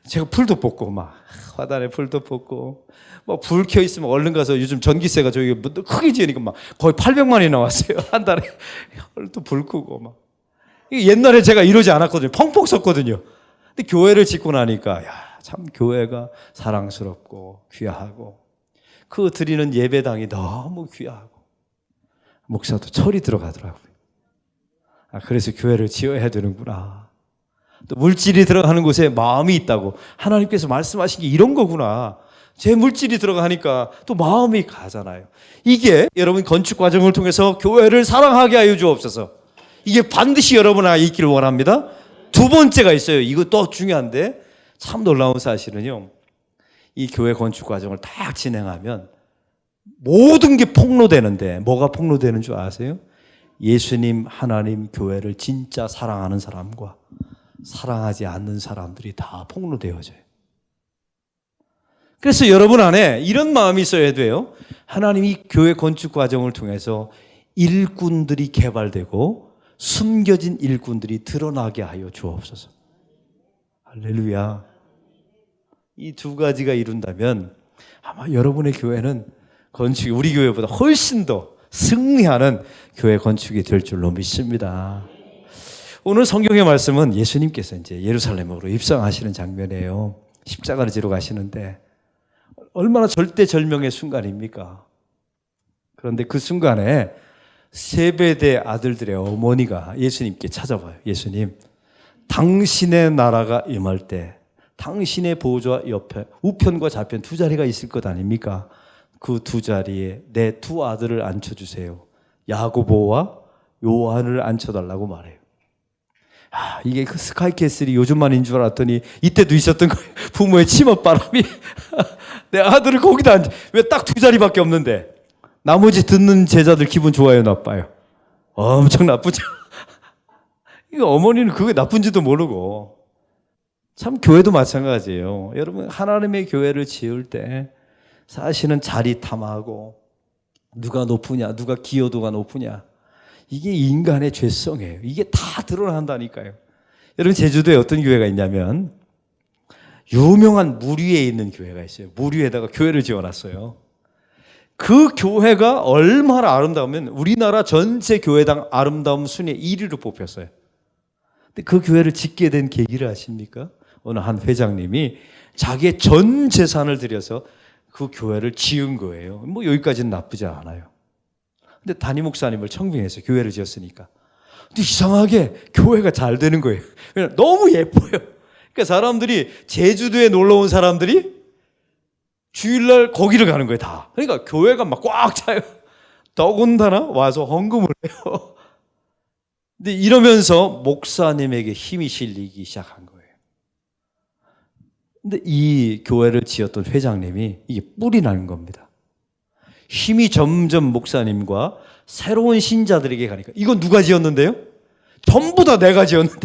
제가 풀도 뽑고 막 화단에 풀도 뽑고 뭐 불 켜 있으면 얼른 가서, 요즘 전기세가 저기 크게 지으니까 막 거의 800만 원이 나왔어요. 한 달에. 또 불 끄고 막. 옛날에 제가 이러지 않았거든요. 펑펑 썼거든요. 근데 교회를 짓고 나니까 참 교회가 사랑스럽고 귀하고 그 드리는 예배당이 너무 귀하고 목사도 철이 들어가더라고요. 그래서 교회를 지어야 되는구나. 또 물질이 들어가는 곳에 마음이 있다고 하나님께서 말씀하신 게 이런 거구나. 제 물질이 들어가니까 또 마음이 가잖아요. 이게 여러분 건축 과정을 통해서 교회를 사랑하게 하여 주옵소서. 이게 반드시 여러분 안에 있기를 원합니다. 두 번째가 있어요. 이거 또 중요한데 참 놀라운 사실은요, 이 교회 건축 과정을 딱 진행하면 모든 게 폭로되는데, 뭐가 폭로되는 줄 아세요? 예수님, 하나님, 교회를 진짜 사랑하는 사람과 사랑하지 않는 사람들이 다 폭로되어져요. 그래서 여러분 안에 이런 마음이 있어야 돼요. 하나님이 교회 건축 과정을 통해서 일꾼들이 개발되고 숨겨진 일꾼들이 드러나게 하여 주옵소서. 할렐루야. 이 두 가지가 이룬다면 아마 여러분의 교회는 건축이 우리 교회보다 훨씬 더 승리하는 교회 건축이 될 줄로 믿습니다. 오늘 성경의 말씀은 예수님께서 이제 예루살렘으로 입성하시는 장면이에요. 십자가를 지러 가시는데 얼마나 절대절명의 순간입니까? 그런데 그 순간에 세베대 아들들의 어머니가 예수님께 찾아와요. 예수님, 당신의 나라가 임할 때 당신의 보좌 옆에 우편과 좌편 두 자리가 있을 것 아닙니까? 그 두 자리에 내 두 아들을 앉혀주세요. 야고보와 요한을 앉혀달라고 말해요. 이게 그 스카이캐슬이 요즘만인 줄 알았더니 이때도 있었던 거예요. 부모의 치맛바람이. 내 아들을 거기다 앉혀. 왜 딱 두 자리밖에 없는데? 나머지 듣는 제자들 기분 좋아요, 나빠요? 엄청 나쁘죠. 이거 어머니는 그게 나쁜지도 모르고. 참 교회도 마찬가지예요. 여러분, 하나님의 교회를 지을 때 사실은 자리 탐하고 누가 높으냐, 누가 기여도가 높으냐, 이게 인간의 죄성이에요. 이게 다 드러난다니까요. 여러분, 제주도에 어떤 교회가 있냐면 유명한 물 위에 있는 교회가 있어요. 물 위에다가 교회를 지어놨어요. 그 교회가 얼마나 아름다우면 우리나라 전체 교회당 아름다움 순위 1위로 뽑혔어요. 근데 그 교회를 짓게 된 계기를 아십니까? 어느 한 회장님이 자기의 전 재산을 들여서 그 교회를 지은 거예요. 뭐 여기까지는 나쁘지 않아요. 근데 담임 목사님을 청빙해서 교회를 지었으니까. 근데 이상하게 교회가 잘 되는 거예요. 왜냐면 너무 예뻐요. 그러니까 사람들이, 제주도에 놀러 온 사람들이 주일날 거기를 가는 거예요, 다. 그러니까 교회가 막 꽉 차요. 더군다나 와서 헌금을 해요. 근데 이러면서 목사님에게 힘이 실리기 시작한 거예요. 근데 이 교회를 지었던 회장님이 이게 뿔이 나는 겁니다. 힘이 점점 목사님과 새로운 신자들에게 가니까, 이건 누가 지었는데요? 전부 다 내가 지었는데,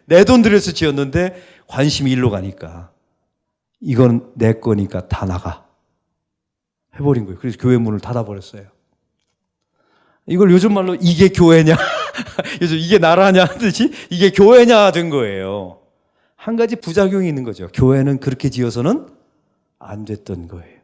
내 돈 들여서 지었는데 관심이 일로 가니까 이건 내 거니까 다 나가. 해버린 거예요. 그래서 교회 문을 닫아버렸어요. 이걸 요즘 말로 이게 교회냐? 요즘 이게 나라냐 하듯이 이게 교회냐 된 거예요. 한 가지 부작용이 있는 거죠. 교회는 그렇게 지어서는 안 됐던 거예요.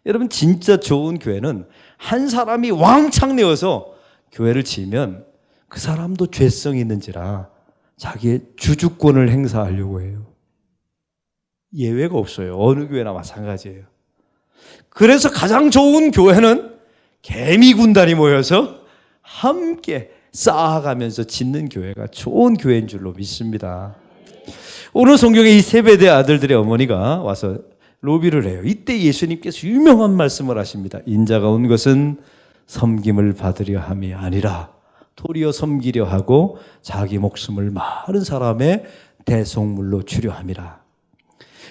여러분, 진짜 좋은 교회는 한 사람이 왕창 내어서 교회를 지으면 그 사람도 죄성이 있는지라 자기의 주주권을 행사하려고 해요. 예외가 없어요. 어느 교회나 마찬가지예요. 그래서 가장 좋은 교회는 개미 군단이 모여서 함께 쌓아가면서 짓는 교회가 좋은 교회인 줄로 믿습니다. 오늘 성경에 이 세베대 아들들의 어머니가 와서 로비를 해요. 이때 예수님께서 유명한 말씀을 하십니다. 인자가 온 것은 섬김을 받으려 함이 아니라 도리어 섬기려 하고 자기 목숨을 많은 사람의 대속물로 주려 함이라.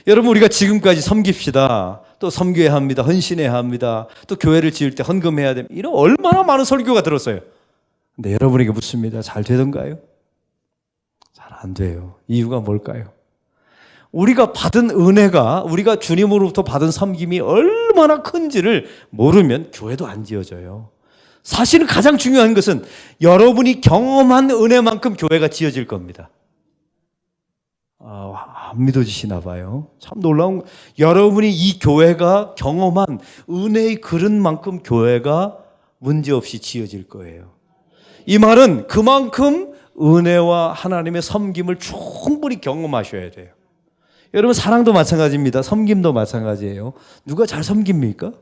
여러분, 우리가 지금까지 섬깁시다, 또 섬겨야 합니다, 헌신해야 합니다, 또 교회를 지을 때 헌금해야 됩니다, 이런 얼마나 많은 설교가 들었어요. 근데 여러분에게 묻습니다. 잘 되던가요? 잘 안 돼요. 이유가 뭘까요? 우리가 받은 은혜가, 우리가 주님으로부터 받은 섬김이 얼마나 큰지를 모르면 교회도 안 지어져요. 사실은 가장 중요한 것은 여러분이 경험한 은혜만큼 교회가 지어질 겁니다. 안 믿어지시나 봐요. 참 놀라운, 여러분이 이 교회가 경험한 은혜의 그릇만큼 교회가 문제없이 지어질 거예요. 이 말은 그만큼 은혜와 하나님의 섬김을 충분히 경험하셔야 돼요. 여러분, 사랑도 마찬가지입니다. 섬김도 마찬가지예요. 누가 잘 섬깁니까?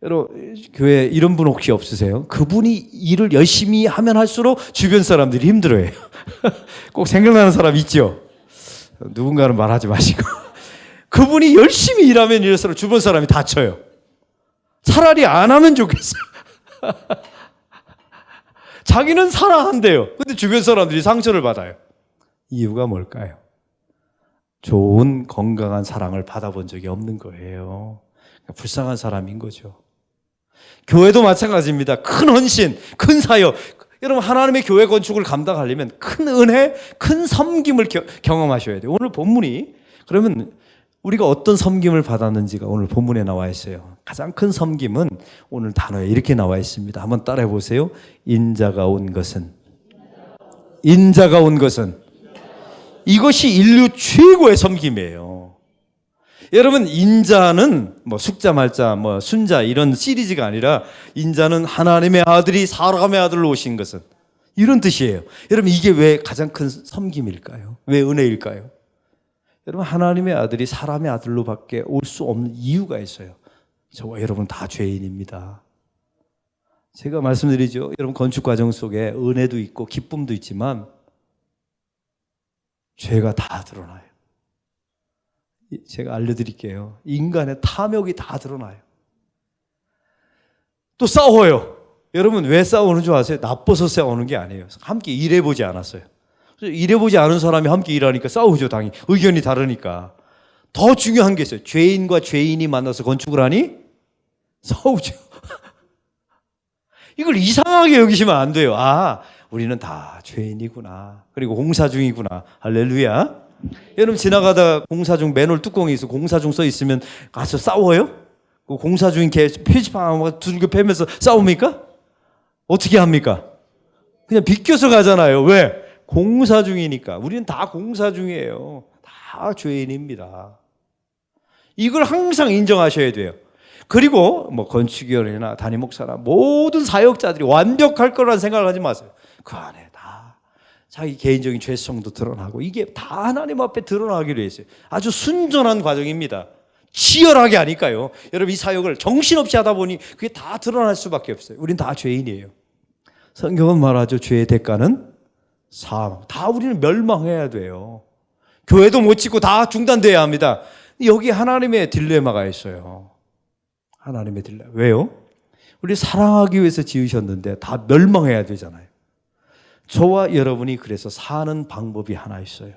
여러분, 교회 이런 분 혹시 없으세요? 그분이 일을 열심히 하면 할수록 주변 사람들이 힘들어해요. 꼭 생각나는 사람 있죠? 누군가는 말하지 마시고. 그분이 열심히 일하면 일할수록 주변 사람이 다쳐요. 차라리 안 하면 좋겠어요. 자기는 사랑한대요. 근데 주변 사람들이 상처를 받아요. 이유가 뭘까요? 좋은 건강한 사랑을 받아본 적이 없는 거예요. 불쌍한 사람인 거죠. 교회도 마찬가지입니다. 큰 헌신, 큰 사역. 여러분, 하나님의 교회 건축을 감당하려면 큰 은혜, 큰 섬김을 경험하셔야 돼요. 오늘 본문이, 그러면 우리가 어떤 섬김을 받았는지가 오늘 본문에 나와 있어요. 가장 큰 섬김은 오늘 단어에 이렇게 나와 있습니다. 한번 따라해 보세요. 인자가 온 것은. 인자가 온 것은. 이것이 인류 최고의 섬김이에요. 여러분, 인자는 뭐 숙자 말자 뭐 순자 이런 시리즈가 아니라 인자는 하나님의 아들이 사람의 아들로 오신 것은, 이런 뜻이에요. 여러분, 이게 왜 가장 큰 섬김일까요? 왜 은혜일까요? 여러분, 하나님의 아들이 사람의 아들로 밖에 올 수 없는 이유가 있어요. 저와 여러분 다 죄인입니다. 제가 말씀드리죠. 여러분, 건축 과정 속에 은혜도 있고 기쁨도 있지만 죄가 다 드러나요. 제가 알려드릴게요. 인간의 탐욕이 다 드러나요. 또 싸워요. 여러분, 왜 싸우는 줄 아세요? 나빠서 싸우는 게 아니에요. 함께 일해보지 않았어요. 일해보지 않은 사람이 함께 일하니까 싸우죠. 당연히 의견이 다르니까. 더 중요한 게 있어요. 죄인과 죄인이 만나서 건축을 하니 싸우죠. 이걸 이상하게 여기시면 안 돼요. 우리는 다 죄인이구나, 그리고 공사 중이구나. 할렐루야. 여러분, 지나가다 공사 중 맨홀 뚜껑이 있어 공사 중 써 있으면 가서 싸워요? 그 공사 중인 개 표지판 두들겨 패면서 싸웁니까? 어떻게 합니까? 그냥 비껴서 가잖아요. 왜? 공사 중이니까. 우리는 다 공사 중이에요. 다 죄인입니다. 이걸 항상 인정하셔야 돼요. 그리고 뭐 건축위원회나 담임 목사나 모든 사역자들이 완벽할 거라는 생각을 하지 마세요. 그 안에 다 자기 개인적인 죄성도 드러나고 이게 다 하나님 앞에 드러나기로 했어요. 아주 순전한 과정입니다. 치열하게 하니까요. 여러분, 이 사역을 정신없이 하다 보니 그게 다 드러날 수밖에 없어요. 우린 다 죄인이에요. 성경은 말하죠. 죄의 대가는 사망. 다 우리는 멸망해야 돼요. 교회도 못 짓고 다 중단돼야 합니다. 여기 하나님의 딜레마가 있어요. 하나님의 딜레마. 왜요? 우리 사랑하기 위해서 지으셨는데 다 멸망해야 되잖아요. 저와 여러분이 그래서 사는 방법이 하나 있어요.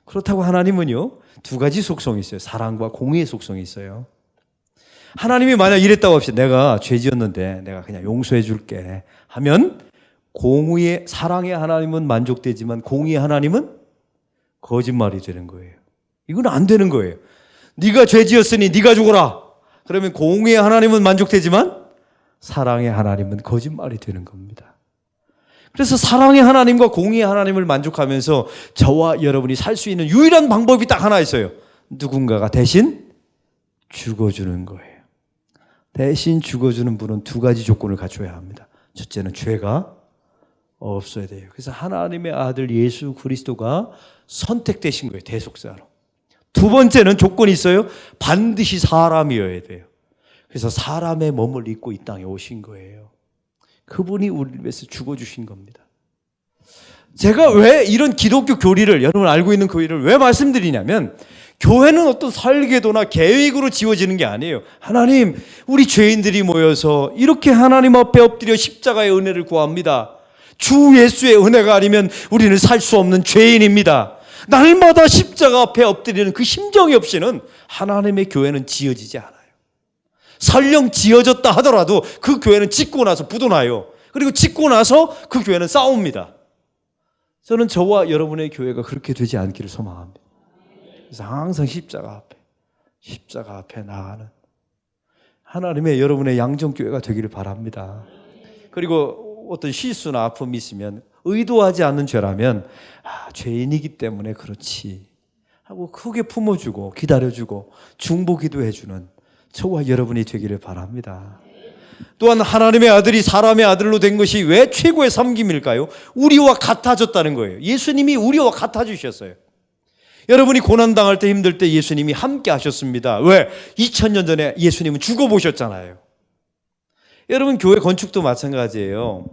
그렇다고 하나님은요, 두 가지 속성이 있어요. 사랑과 공의의 속성이 있어요. 하나님이 만약 이랬다고 합시다. 내가 죄 지었는데 내가 그냥 용서해 줄게 하면, 공의의, 사랑의 하나님은 만족되지만 공의의 하나님은 거짓말이 되는 거예요. 이건 안 되는 거예요. 네가 죄 지었으니 네가 죽어라. 그러면 공의의 하나님은 만족되지만 사랑의 하나님은 거짓말이 되는 겁니다. 그래서 사랑의 하나님과 공의의 하나님을 만족하면서 저와 여러분이 살 수 있는 유일한 방법이 딱 하나 있어요. 누군가가 대신 죽어주는 거예요. 대신 죽어주는 분은 두 가지 조건을 갖춰야 합니다. 첫째는 죄가 없어야 돼요. 그래서 하나님의 아들 예수 그리스도가 선택되신 거예요. 대속자로. 두 번째는 조건이 있어요. 반드시 사람이어야 돼요. 그래서 사람의 몸을 입고 이 땅에 오신 거예요. 그분이 우리를 위해서 죽어주신 겁니다. 제가 왜 이런 기독교 교리를, 여러분 알고 있는 교리를 왜 말씀드리냐면, 교회는 어떤 설계도나 계획으로 지어지는 게 아니에요. 하나님, 우리 죄인들이 모여서 이렇게 하나님 앞에 엎드려 십자가의 은혜를 구합니다. 주 예수의 은혜가 아니면 우리는 살 수 없는 죄인입니다. 날마다 십자가 앞에 엎드리는 그 심정이 없이는 하나님의 교회는 지어지지 않아요. 설령 지어졌다 하더라도 그 교회는 짓고 나서 부도나요. 그리고 짓고 나서 그 교회는 싸웁니다. 저는 저와 여러분의 교회가 그렇게 되지 않기를 소망합니다. 그래서 항상 십자가 앞에 나가는 하나님의 여러분의 양정교회가 되기를 바랍니다. 그리고 어떤 실수나 아픔이 있으면 의도하지 않는 죄라면 죄인이기 때문에 그렇지 하고 크게 품어주고 기다려주고 중보기도해주는 저와 여러분이 되기를 바랍니다. 또한 하나님의 아들이 사람의 아들로 된 것이 왜 최고의 섬김일까요? 우리와 같아졌다는 거예요. 예수님이 우리와 같아지셨어요. 여러분이 고난당할 때 힘들 때 예수님이 함께 하셨습니다. 왜? 2000년 전에 예수님은 죽어보셨잖아요. 여러분 교회 건축도 마찬가지예요.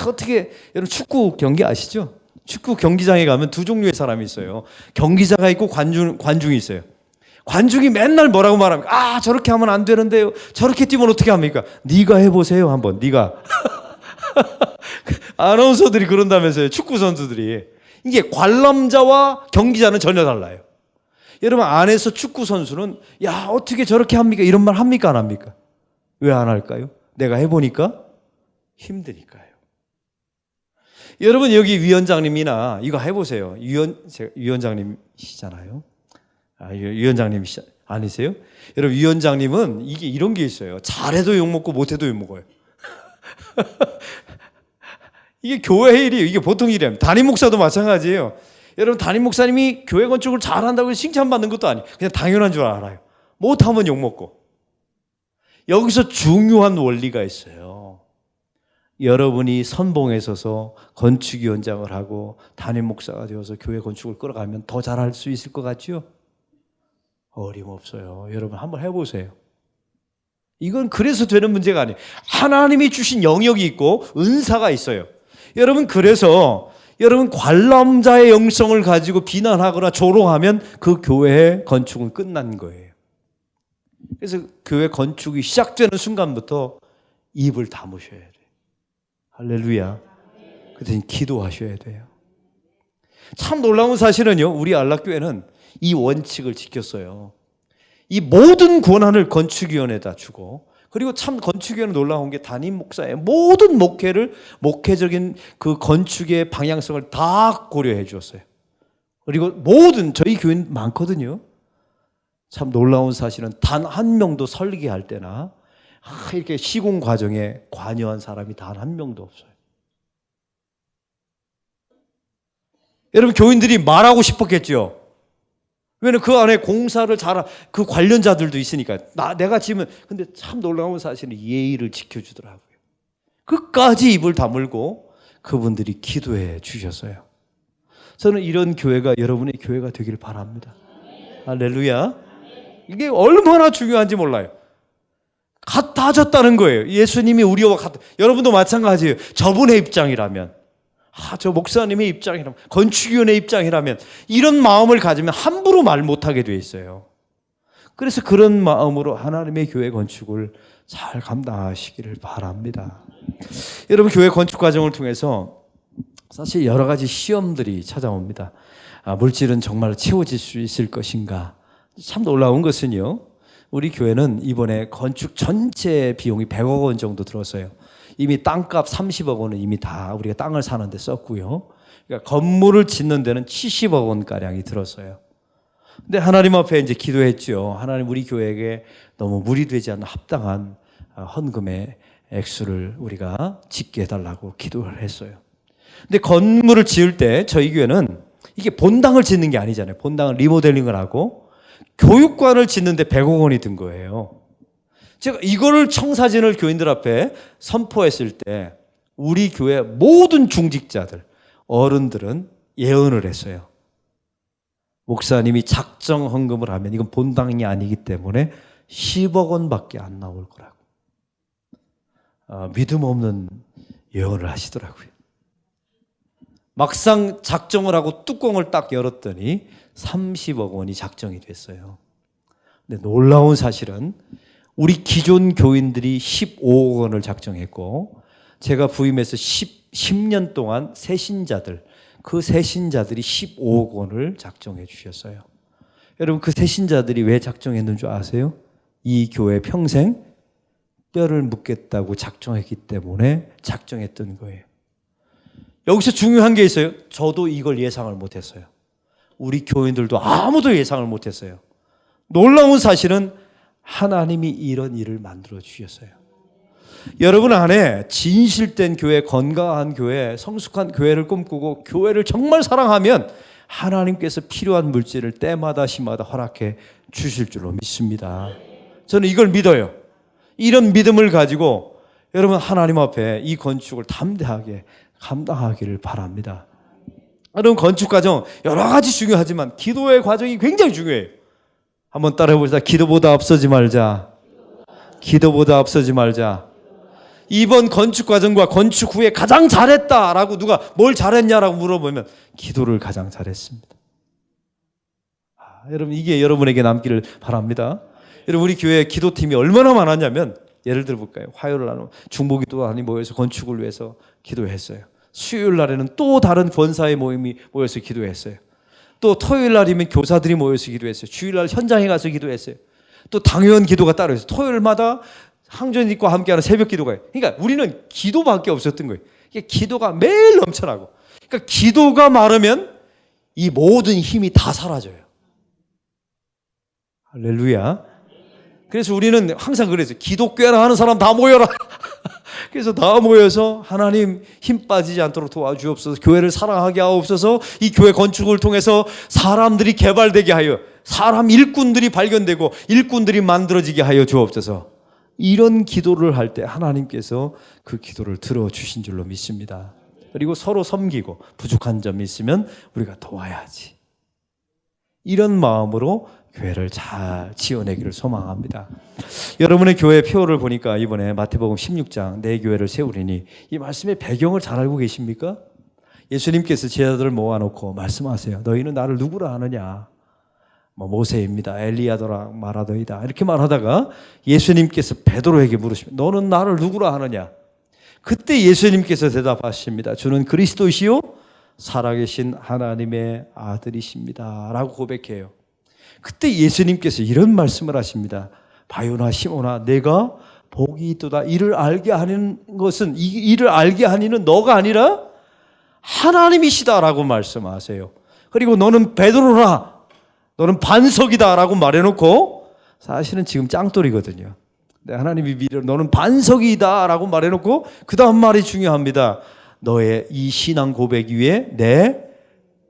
어떻게 여러분 축구 경기 아시죠? 축구 경기장에 가면 두 종류의 사람이 있어요. 경기자가 있고 관중이 있어요. 관중이 맨날 뭐라고 말합니까? 저렇게 하면 안 되는데요. 저렇게 뛰면 어떻게 합니까? 네가 해보세요 한번. 네가. 아나운서들이 그런다면서요. 축구 선수들이. 이게 관람자와 경기자는 전혀 달라요. 여러분 안에서 축구 선수는 어떻게 저렇게 합니까? 이런 말 합니까? 안 합니까? 왜 안 할까요? 내가 해보니까 힘드니까요. 여러분 여기 위원장님이나 이거 해보세요. 위원장님이시잖아요. 위원장님 아니세요? 여러분 위원장님은 이게 이런 게 있어요. 잘해도 욕먹고 못해도 욕먹어요. 이게 교회 일이에요. 이게 보통 일이에요. 담임 목사도 마찬가지예요. 여러분 담임 목사님이 교회 건축을 잘한다고 칭찬받는 것도 아니에요. 그냥 당연한 줄 알아요. 못하면 욕먹고. 여기서 중요한 원리가 있어요. 여러분이 선봉에 서서 건축위원장을 하고 담임 목사가 되어서 교회 건축을 끌어가면 더 잘할 수 있을 것 같죠? 어림없어요. 여러분 한번 해보세요. 이건 그래서 되는 문제가 아니에요. 하나님이 주신 영역이 있고 은사가 있어요. 여러분 그래서 여러분 관람자의 영성을 가지고 비난하거나 조롱하면 그 교회의 건축은 끝난 거예요. 그래서 교회 건축이 시작되는 순간부터 입을 다무셔야 돼요. 할렐루야. 그 대신 기도하셔야 돼요. 참 놀라운 사실은요, 우리 안락교회는 이 원칙을 지켰어요. 이 모든 권한을 건축위원회에다 주고, 그리고 참 건축위원회 놀라운 게 담임 목사의 모든 목회적인 그 건축의 방향성을 다 고려해 주었어요. 그리고 모든 저희 교인 많거든요. 참 놀라운 사실은 단 한 명도 설계할 때나 이렇게 시공 과정에 관여한 사람이 단 한 명도 없어요. 여러분 교인들이 말하고 싶었겠죠. 왜냐면 그 안에 공사를 잘한 그 관련자들도 있으니까. 내가 지으면. 근데 참 놀라운 사실은 예의를 지켜주더라고요. 끝까지 입을 다물고 그분들이 기도해 주셨어요. 저는 이런 교회가 여러분의 교회가 되길 바랍니다. 할렐루야. 이게 얼마나 중요한지 몰라요. 같아졌다는 거예요. 예수님이 우리와 같아. 여러분도 마찬가지예요. 저분의 입장이라면, 저 목사님의 입장이라면, 건축위원회 입장이라면 이런 마음을 가지면 함부로 말 못하게 돼 있어요. 그래서 그런 마음으로 하나님의 교회 건축을 잘 감당하시기를 바랍니다. 여러분 교회 건축 과정을 통해서 사실 여러 가지 시험들이 찾아옵니다. 물질은 정말 채워질 수 있을 것인가. 참 놀라운 것은요, 우리 교회는 이번에 건축 전체 비용이 100억 원 정도 들었어요. 이미 땅값 30억 원은 이미 다 우리가 땅을 사는 데 썼고요. 그러니까 건물을 짓는 데는 70억 원가량이 들었어요. 근데 하나님 앞에 이제 기도했죠. 하나님, 우리 교회에게 너무 무리 되지 않는 합당한 헌금의 액수를 우리가 짓게 해달라고 기도를 했어요. 근데 건물을 지을 때 저희 교회는 이게 본당을 짓는 게 아니잖아요. 본당을 리모델링을 하고 교육관을 짓는데 100억 원이 든 거예요. 제가 이거를 청사진을 교인들 앞에 선포했을 때 우리 교회 모든 중직자들, 어른들은 예언을 했어요. 목사님이 작정 헌금을 하면 이건 본당이 아니기 때문에 10억 원밖에 안 나올 거라고. 믿음 없는 예언을 하시더라고요. 막상 작정을 하고 뚜껑을 딱 열었더니 30억 원이 작정이 됐어요. 근데 놀라운 사실은 우리 기존 교인들이 15억 원을 작정했고, 제가 부임해서 10년 동안 새신자들, 그 새신자들이 15억 원을 작정해 주셨어요. 여러분, 그 새신자들이 왜 작정했는 줄 아세요? 이 교회 평생 뼈를 묻겠다고 작정했기 때문에 작정했던 거예요. 여기서 중요한 게 있어요. 저도 이걸 예상을 못했어요. 우리 교인들도 아무도 예상을 못했어요. 놀라운 사실은 하나님이 이런 일을 만들어 주셨어요. 여러분 안에 진실된 교회, 건강한 교회, 성숙한 교회를 꿈꾸고 교회를 정말 사랑하면 하나님께서 필요한 물질을 때마다 시마다 허락해 주실 줄로 믿습니다. 저는 이걸 믿어요. 이런 믿음을 가지고 여러분 하나님 앞에 이 건축을 담대하게 감당하기를 바랍니다. 여러분, 건축 과정 여러 가지 중요하지만 기도의 과정이 굉장히 중요해요. 한번 따라해 보시다. 기도보다 앞서지 말자. 기도보다 앞서지 말자. 이번 건축 과정과 건축 후에 가장 잘했다라고 누가 뭘 잘했냐라고 물어보면 기도를 가장 잘했습니다. 여러분, 이게 여러분에게 남기를 바랍니다. 여러분, 우리 교회 기도팀이 얼마나 많았냐면, 예를 들어 볼까요? 화요일 날은 중보기도단이 모여서 건축을 위해서 기도했어요. 수요일 날에는 또 다른 권사의 모임이 모여서 기도했어요. 또 토요일 날이면 교사들이 모여서 기도했어요. 주일 날 현장에 가서 기도했어요. 또 당회원 기도가 따로 있어요. 토요일마다 항전님과 함께하는 새벽 기도가. 그러니까 우리는 기도밖에 없었던 거예요. 이게 기도가 매일 넘쳐나고. 그러니까 기도가 마르면 이 모든 힘이 다 사라져요. 할렐루야. 그래서 우리는 항상 그랬어요. 기독교회라 하는 사람 다 모여라. 그래서 다 모여서 하나님 힘 빠지지 않도록 도와주옵소서, 교회를 사랑하게 하옵소서, 이 교회 건축을 통해서 사람들이 개발되게 하여 사람 일꾼들이 발견되고 일꾼들이 만들어지게 하여 주옵소서. 이런 기도를 할 때 하나님께서 그 기도를 들어주신 줄로 믿습니다. 그리고 서로 섬기고 부족한 점이 있으면 우리가 도와야지. 이런 마음으로 교회를 잘 지어내기를 소망합니다. 여러분의 교회 표를 보니까 이번에 마태복음 16장 내 교회를 세우리니, 이 말씀의 배경을 잘 알고 계십니까? 예수님께서 제자들을 모아놓고 말씀하세요. 너희는 나를 누구라 하느냐? 모세입니다. 엘리야더라 말하더이다. 이렇게 말하다가 예수님께서 베드로에게 물으십니다. 너는 나를 누구라 하느냐? 그때 예수님께서 대답하십니다. 주는 그리스도시요 살아계신 하나님의 아들이십니다 라고 고백해요. 그때 예수님께서 이런 말씀을 하십니다. 바요나 시몬아, 내가 복이 있도다. 이를 알게 하는 것은, 이를 알게 하니는 너가 아니라 하나님이시다라고 말씀하세요. 그리고 너는 베드로라, 너는 반석이다라고 말해놓고, 사실은 지금 짱돌이거든요. 하나님이 믿어 너는 반석이다라고 말해놓고 그 다음 말이 중요합니다. 너의 이 신앙 고백 위에 내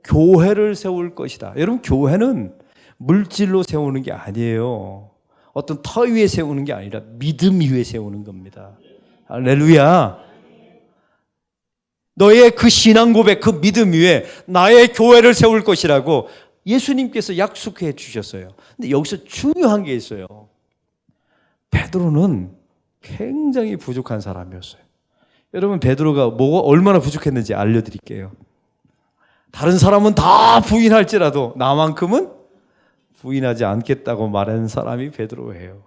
교회를 세울 것이다. 여러분, 교회는 물질로 세우는 게 아니에요. 어떤 터 위에 세우는 게 아니라 믿음 위에 세우는 겁니다. 할렐루야. 너의 그 신앙 고백, 그 믿음 위에 나의 교회를 세울 것이라고 예수님께서 약속해 주셨어요. 근데 여기서 중요한 게 있어요. 베드로는 굉장히 부족한 사람이었어요. 여러분, 베드로가 뭐가 얼마나 부족했는지 알려드릴게요. 다른 사람은 다 부인할지라도 나만큼은 부인하지 않겠다고 말하는 사람이 베드로예요.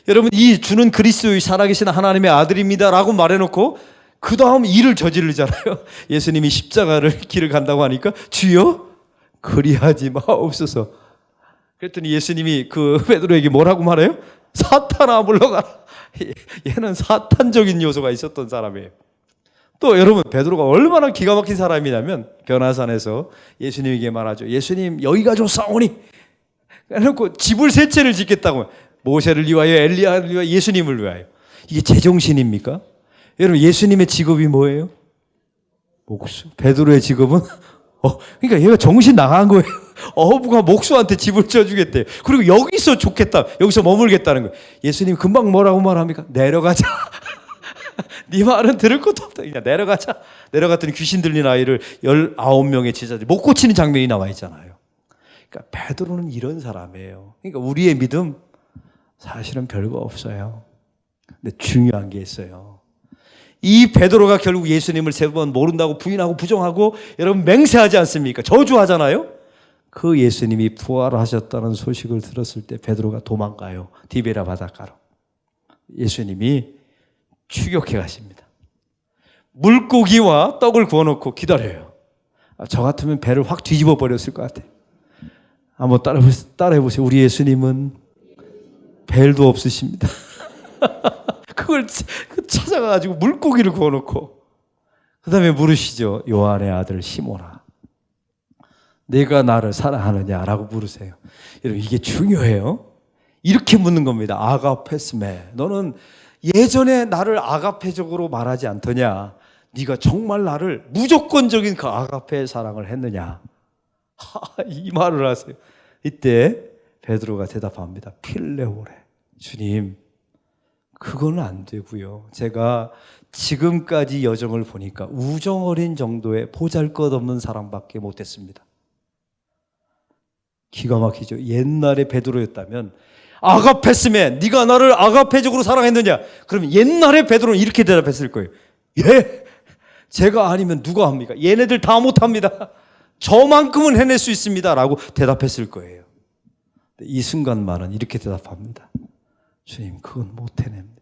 여러분, 이 주는 그리스도의 살아계신 하나님의 아들입니다 라고 말해놓고 그 다음 일을 저지르잖아요. 예수님이 십자가를 길을 간다고 하니까 주여 그리하지 마옵소서. 그랬더니 예수님이 그 베드로에게 뭐라고 말해요? 사탄아 물러가라. 얘는 사탄적인 요소가 있었던 사람이에요. 또 여러분, 베드로가 얼마나 기가 막힌 사람이냐면 변화산에서 예수님에게 말하죠. 예수님, 여기가 좋사오니 해놓고 집을 세 채를 짓겠다고. 모세를 위하여, 엘리야를 위하여, 예수님을 위하여. 이게 제정신입니까? 여러분, 예수님의 직업이 뭐예요? 목수. 베드로의 직업은 그러니까 얘가 정신 나간 거예요. 어부가 목수한테 집을 지어주겠대요. 그리고 여기서 좋겠다. 여기서 머물겠다는 거예요. 예수님 금방 뭐라고 말합니까? 내려가자. 네 말은 들을 것도 없다. 그냥 내려가자. 내려갔더니 귀신 들린 아이를 19명의 제자들이 못 고치는 장면이 나와 있잖아요. 그러니까 베드로는 이런 사람이에요. 그러니까 우리의 믿음 사실은 별거 없어요. 근데 중요한 게 있어요. 이 베드로가 결국 예수님을 3번 모른다고 부인하고 부정하고 여러분 맹세하지 않습니까? 저주하잖아요. 그 예수님이 부활하셨다는 소식을 들었을 때 베드로가 도망가요. 디베라 바닷가로. 예수님이 추격해 가십니다. 물고기와 떡을 구워놓고 기다려요. 저 같으면 배를 확 뒤집어 버렸을 것 같아요. 한번 따라해 보세요. 우리 예수님은 벨도 없으십니다. 그걸 찾아가지고 물고기를 구워놓고 그 다음에 물으시죠. 요한의 아들 시몬아, 내가 나를 사랑하느냐라고 물으세요. 여러분, 이게 중요해요. 이렇게 묻는 겁니다. 아가페스메, 너는 예전에 나를 아가페적으로 말하지 않더냐? 네가 정말 나를 무조건적인 그 아가페의 사랑을 했느냐? 이 말을 하세요. 이때 베드로가 대답합니다. 필레오레. 주님, 그거는 안 되고요. 제가 지금까지 여정을 보니까 우정 어린 정도의 보잘것없는 사랑밖에 못했습니다. 기가 막히죠. 옛날에 베드로였다면 아가페스메, 네가 나를 아가페적으로 사랑했느냐? 그러면 옛날에 베드로는 이렇게 대답했을 거예요. 예, 제가 아니면 누가 합니까? 얘네들 다 못합니다. 저만큼은 해낼 수 있습니다 라고 대답했을 거예요. 이 순간만은 이렇게 대답합니다. 주님, 그건 못 해냅니다.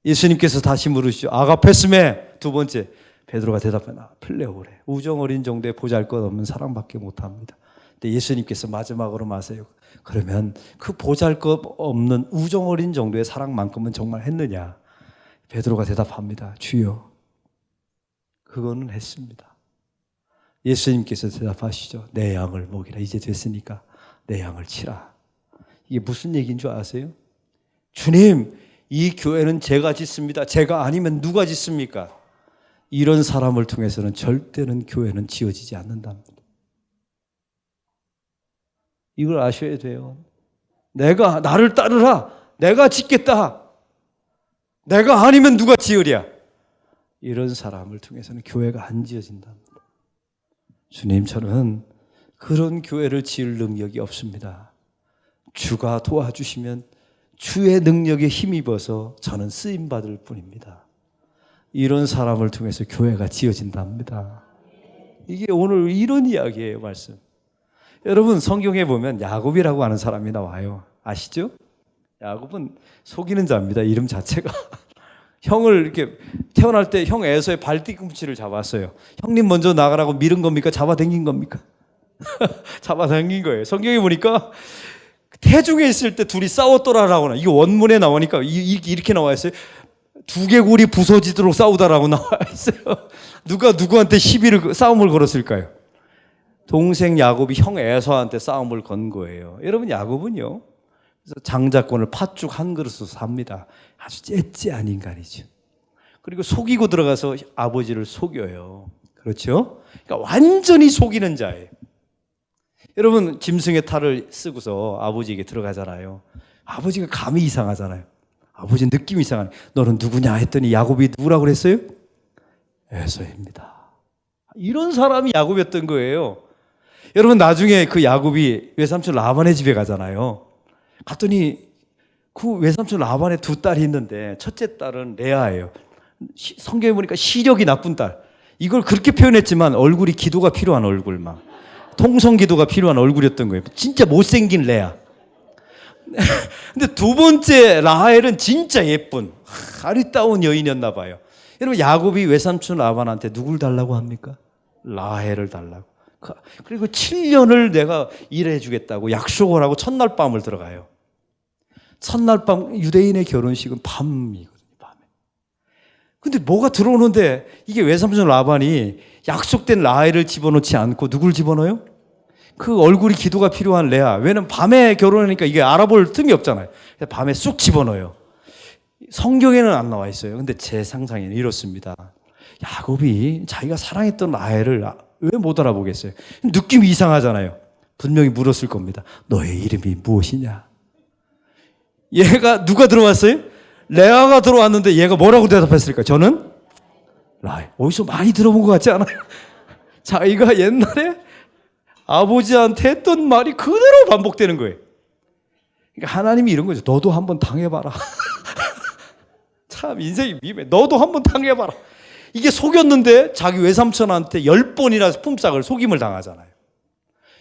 예수님께서 다시 물으시죠. 아가페스메, 두 번째. 베드로가 대답하나 필레오레, 우정 어린 정도의 보잘것없는 사랑밖에 못합니다. 근데 예수님께서 마지막으로 마세요. 그러면 그 보잘것없는 우정 어린 정도의 사랑만큼은 정말 했느냐? 베드로가 대답합니다. 주여, 그거는 했습니다. 예수님께서 대답하시죠. 내 양을 먹이라. 이제 됐으니까 내 양을 치라. 이게 무슨 얘기인 줄 아세요? 주님, 이 교회는 제가 짓습니다. 제가 아니면 누가 짓습니까? 이런 사람을 통해서는 절대는 교회는 지어지지 않는답니다. 이걸 아셔야 돼요. 내가, 나를 따르라. 내가 짓겠다. 내가 아니면 누가 지으랴. 이런 사람을 통해서는 교회가 안 지어진답니다. 주님, 저는 그런 교회를 지을 능력이 없습니다. 주가 도와주시면 주의 능력에 힘입어서 저는 쓰임받을 뿐입니다. 이런 사람을 통해서 교회가 지어진답니다. 이게 오늘 이런 이야기예요, 말씀. 여러분, 성경에 보면 야곱이라고 하는 사람이 나와요. 아시죠? 야곱은 속이는 자입니다. 이름 자체가. 형을 이렇게 태어날 때 형 에서의 발뒤꿈치를 잡았어요. 형님 먼저 나가라고 밀은 겁니까? 잡아당긴 겁니까? 잡아당긴 거예요. 성경에 보니까 태중에 있을 때 둘이 싸웠더라라고 나. 이게 원문에 나오니까 이렇게 나와 있어요. 두개골이 부서지도록 싸우다라고 나와 있어요. 누가 누구한테 싸움을 걸었을까요? 동생 야곱이 형 에서한테 싸움을 건 거예요. 여러분, 야곱은요, 그래서 장자권을 팥죽 한 그릇으로 삽니다. 아주 째째한 인간이죠. 그리고 속이고 들어가서 아버지를 속여요. 그렇죠? 그러니까 완전히 속이는 자예요. 여러분, 짐승의 탈을 쓰고서 아버지에게 들어가잖아요. 아버지가 감이 이상하잖아요. 아버지 느낌이 이상하네. 너는 누구냐 했더니 야곱이 누구라고 그랬어요? 에서입니다. 이런 사람이 야곱이었던 거예요. 여러분, 나중에 그 야곱이 외삼촌 라반의 집에 가잖아요. 갔더니 그 외삼촌 라반의 두 딸이 있는데 첫째 딸은 레아예요. 성경에 보니까 시력이 나쁜 딸. 이걸 그렇게 표현했지만 얼굴이 기도가 필요한 얼굴, 막 통성 기도가 필요한 얼굴이었던 거예요. 진짜 못생긴 레아. 근데 두 번째 라헬은 진짜 예쁜 아리따운 여인이었나 봐요. 여러분, 야곱이 외삼촌 라반한테 누굴 달라고 합니까? 라헬을 달라고. 그리고 7년을 내가 일해주겠다고 약속을 하고 첫날 밤을 들어가요. 첫날 밤, 유대인의 결혼식은 밤이거든요. 밤에. 근데 뭐가 들어오는데 이게 외삼촌 라반이 약속된 라헬을 집어넣지 않고 누굴 집어넣어요? 그 얼굴이 기도가 필요한 레아. 왜냐면 밤에 결혼하니까 이게 알아볼 틈이 없잖아요. 밤에 쑥 집어넣어요. 성경에는 안 나와 있어요. 근데 제 상상에는 이렇습니다. 야곱이 자기가 사랑했던 라헬을 왜 못 알아보겠어요? 느낌이 이상하잖아요. 분명히 물었을 겁니다. 너의 이름이 무엇이냐? 얘가 누가 들어왔어요? 레아가 들어왔는데 얘가 뭐라고 대답했을까? 저는 라헬. 어디서 많이 들어본 것 같지 않아요? 자기가 옛날에 아버지한테 했던 말이 그대로 반복되는 거예요. 그러니까 하나님이 이런 거죠. 너도 한번 당해봐라. 참 인생이 미묘해. 너도 한번 당해봐라. 이게 속였는데 자기 외삼촌한테 10번이나 품삯을 속임을 당하잖아요.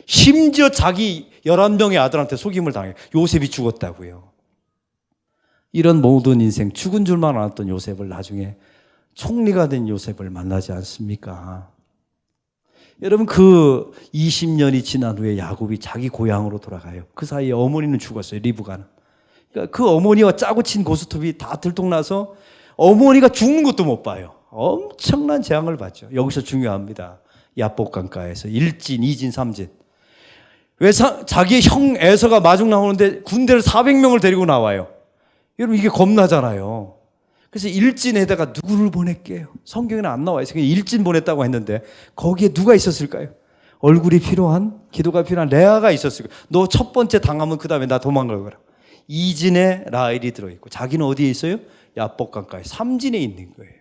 심지어 자기 11명의 아들한테 속임을 당해요. 요셉이 죽었다고요. 이런 모든 인생, 죽은 줄만 알았던 요셉을 나중에 총리가 된 요셉을 만나지 않습니까? 여러분, 그 20년이 지난 후에 야곱이 자기 고향으로 돌아가요. 그 사이에 어머니는 죽었어요. 리브가는. 그러니까 그 어머니와 짜고 친 고스톱이 다 들통나서 어머니가 죽는 것도 못 봐요. 엄청난 재앙을 받죠. 여기서 중요합니다. 야복 강가에서 1진, 2진, 3진. 왜 자기의 형 에서가 마중 나오는데 군대를 400명을 데리고 나와요. 여러분, 이게 겁나잖아요. 그래서 1진에다가 누구를 보낼게요? 성경에는 안 나와 있어요. 1진 보냈다고 했는데 거기에 누가 있었을까요? 얼굴이 필요한, 기도가 필요한 레아가 있었을 거예요. 너 첫 번째 당하면 그 다음에 나 도망갈 거라. 2진에 라헬이 들어있고 자기는 어디에 있어요? 야복 강가에 3진에 있는 거예요.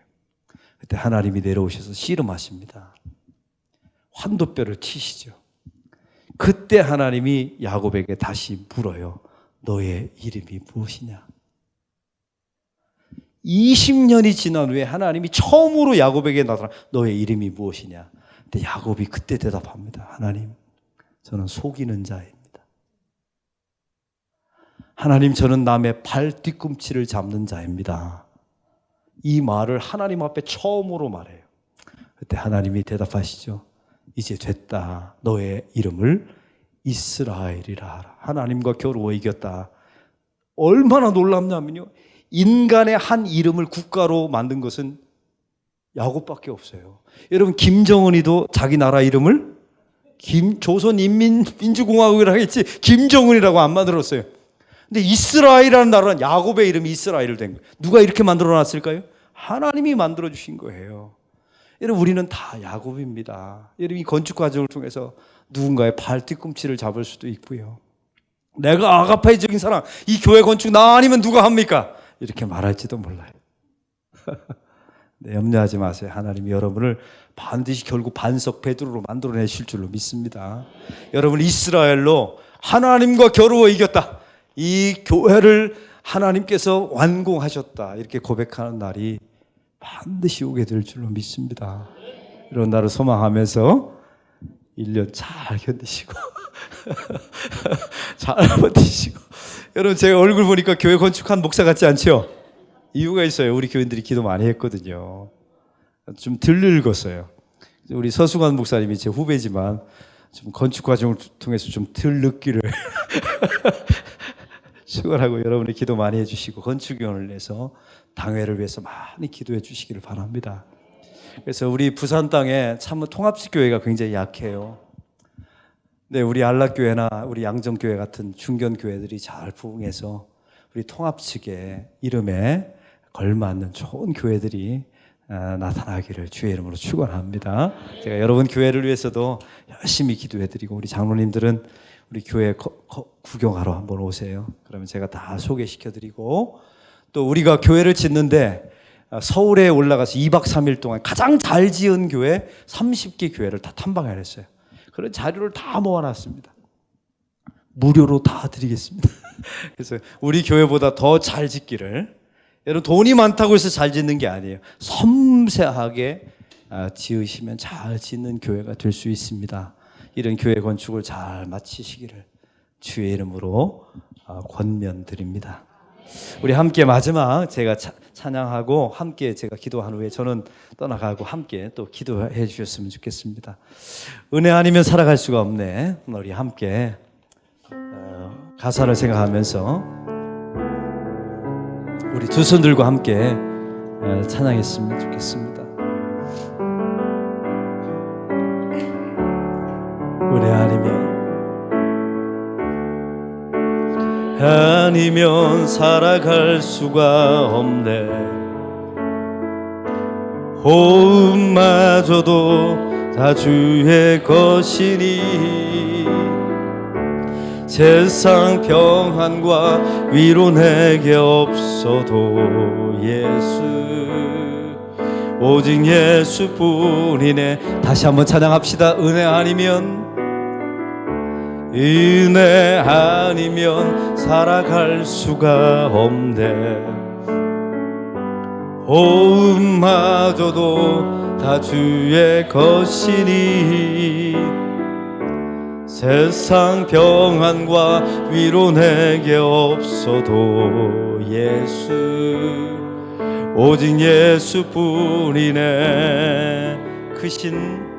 그때 하나님이 내려오셔서 씨름하십니다. 환도뼈를 치시죠. 그때 하나님이 야곱에게 다시 물어요. 너의 이름이 무엇이냐? 20년이 지난 후에 하나님이 처음으로 야곱에게 나타나 너의 이름이 무엇이냐? 근데 야곱이 그때 대답합니다. 하나님, 저는 속이는 자입니다. 하나님, 저는 남의 발 뒤꿈치를 잡는 자입니다. 이 말을 하나님 앞에 처음으로 말해요. 그때 하나님이 대답하시죠. 이제 됐다. 너의 이름을 이스라엘이라 하라. 하나님과 겨루어 이겼다. 얼마나 놀랍냐면요. 인간의 한 이름을 국가로 만든 것은 야곱밖에 없어요. 여러분, 김정은이도 자기 나라 이름을 조선인민민주공화국이라고 했지 김정은이라고 안 만들었어요. 근데 이스라엘이라는 나라는 야곱의 이름이 이스라엘 된 거예요. 누가 이렇게 만들어놨을까요? 하나님이 만들어주신 거예요. 여러분, 우리는 다 야곱입니다. 여러분, 이 건축 과정을 통해서 누군가의 발 뒤꿈치를 잡을 수도 있고요. 내가 아가페적인 사랑, 이 교회 건축 나 아니면 누가 합니까? 이렇게 말할지도 몰라요. 네, 염려하지 마세요. 하나님이 여러분을 반드시 결국 반석 베드로로 만들어내실 줄로 믿습니다. 여러분, 이스라엘로 하나님과 겨루어 이겼다. 이 교회를 하나님께서 완공하셨다. 이렇게 고백하는 날이 반드시 오게 될 줄로 믿습니다. 이런 날을 소망하면서 1년 잘 견디시고 잘 버티시고. 여러분, 제가 얼굴 보니까 교회 건축한 목사 같지 않죠? 이유가 있어요. 우리 교인들이 기도 많이 했거든요. 좀 덜 늙었어요. 우리 서승환 목사님이 제 후배지만 좀 건축 과정을 통해서 좀 덜 늙기를 축원하고 여러분이 기도 많이 해주시고 건축위원을 내서 당회를 위해서 많이 기도해 주시기를 바랍니다. 그래서 우리 부산 땅에 참 통합식 교회가 굉장히 약해요. 네, 우리 안락교회나 우리 양정교회 같은 중견교회들이 잘 부흥해서 우리 통합측의 이름에 걸맞는 좋은 교회들이 나타나기를 주의 이름으로 축원합니다. 제가 여러분 교회를 위해서도 열심히 기도해드리고 우리 장로님들은 우리 교회 구경하러 한번 오세요. 그러면 제가 다 소개시켜드리고 또 우리가 교회를 짓는데 서울에 올라가서 2박 3일 동안 가장 잘 지은 교회 30개 교회를 다 탐방해냈어요. 그런 자료를 다 모아놨습니다. 무료로 다 드리겠습니다. 그래서 우리 교회보다 더 잘 짓기를. 여러분, 돈이 많다고 해서 잘 짓는 게 아니에요. 섬세하게 지으시면 잘 짓는 교회가 될 수 있습니다. 이런 교회 건축을 잘 마치시기를 주의 이름으로 권면드립니다. 우리 함께 마지막 제가 찬양하고 함께 제가 기도한 후에 저는 떠나가고 함께 또 기도해 주셨으면 좋겠습니다. 은혜 아니면 살아갈 수가 없네. 우리 함께 가사를 생각하면서 우리 두 손 들고 함께 찬양했으면 좋겠습니다. 은혜 아니면 아니면 살아갈 수가 없네. 호흡마저도 다 주의 것이니 세상 평안과 위로 내게 없어도 예수, 오직 예수뿐이네. 다시 한번 찬양합시다. 은혜 아니면 살아갈 수가 없네. 호흡마저도 다 주의 것이니 세상 평안과 위로 내게 없어도 예수, 오직 예수뿐이네. 크신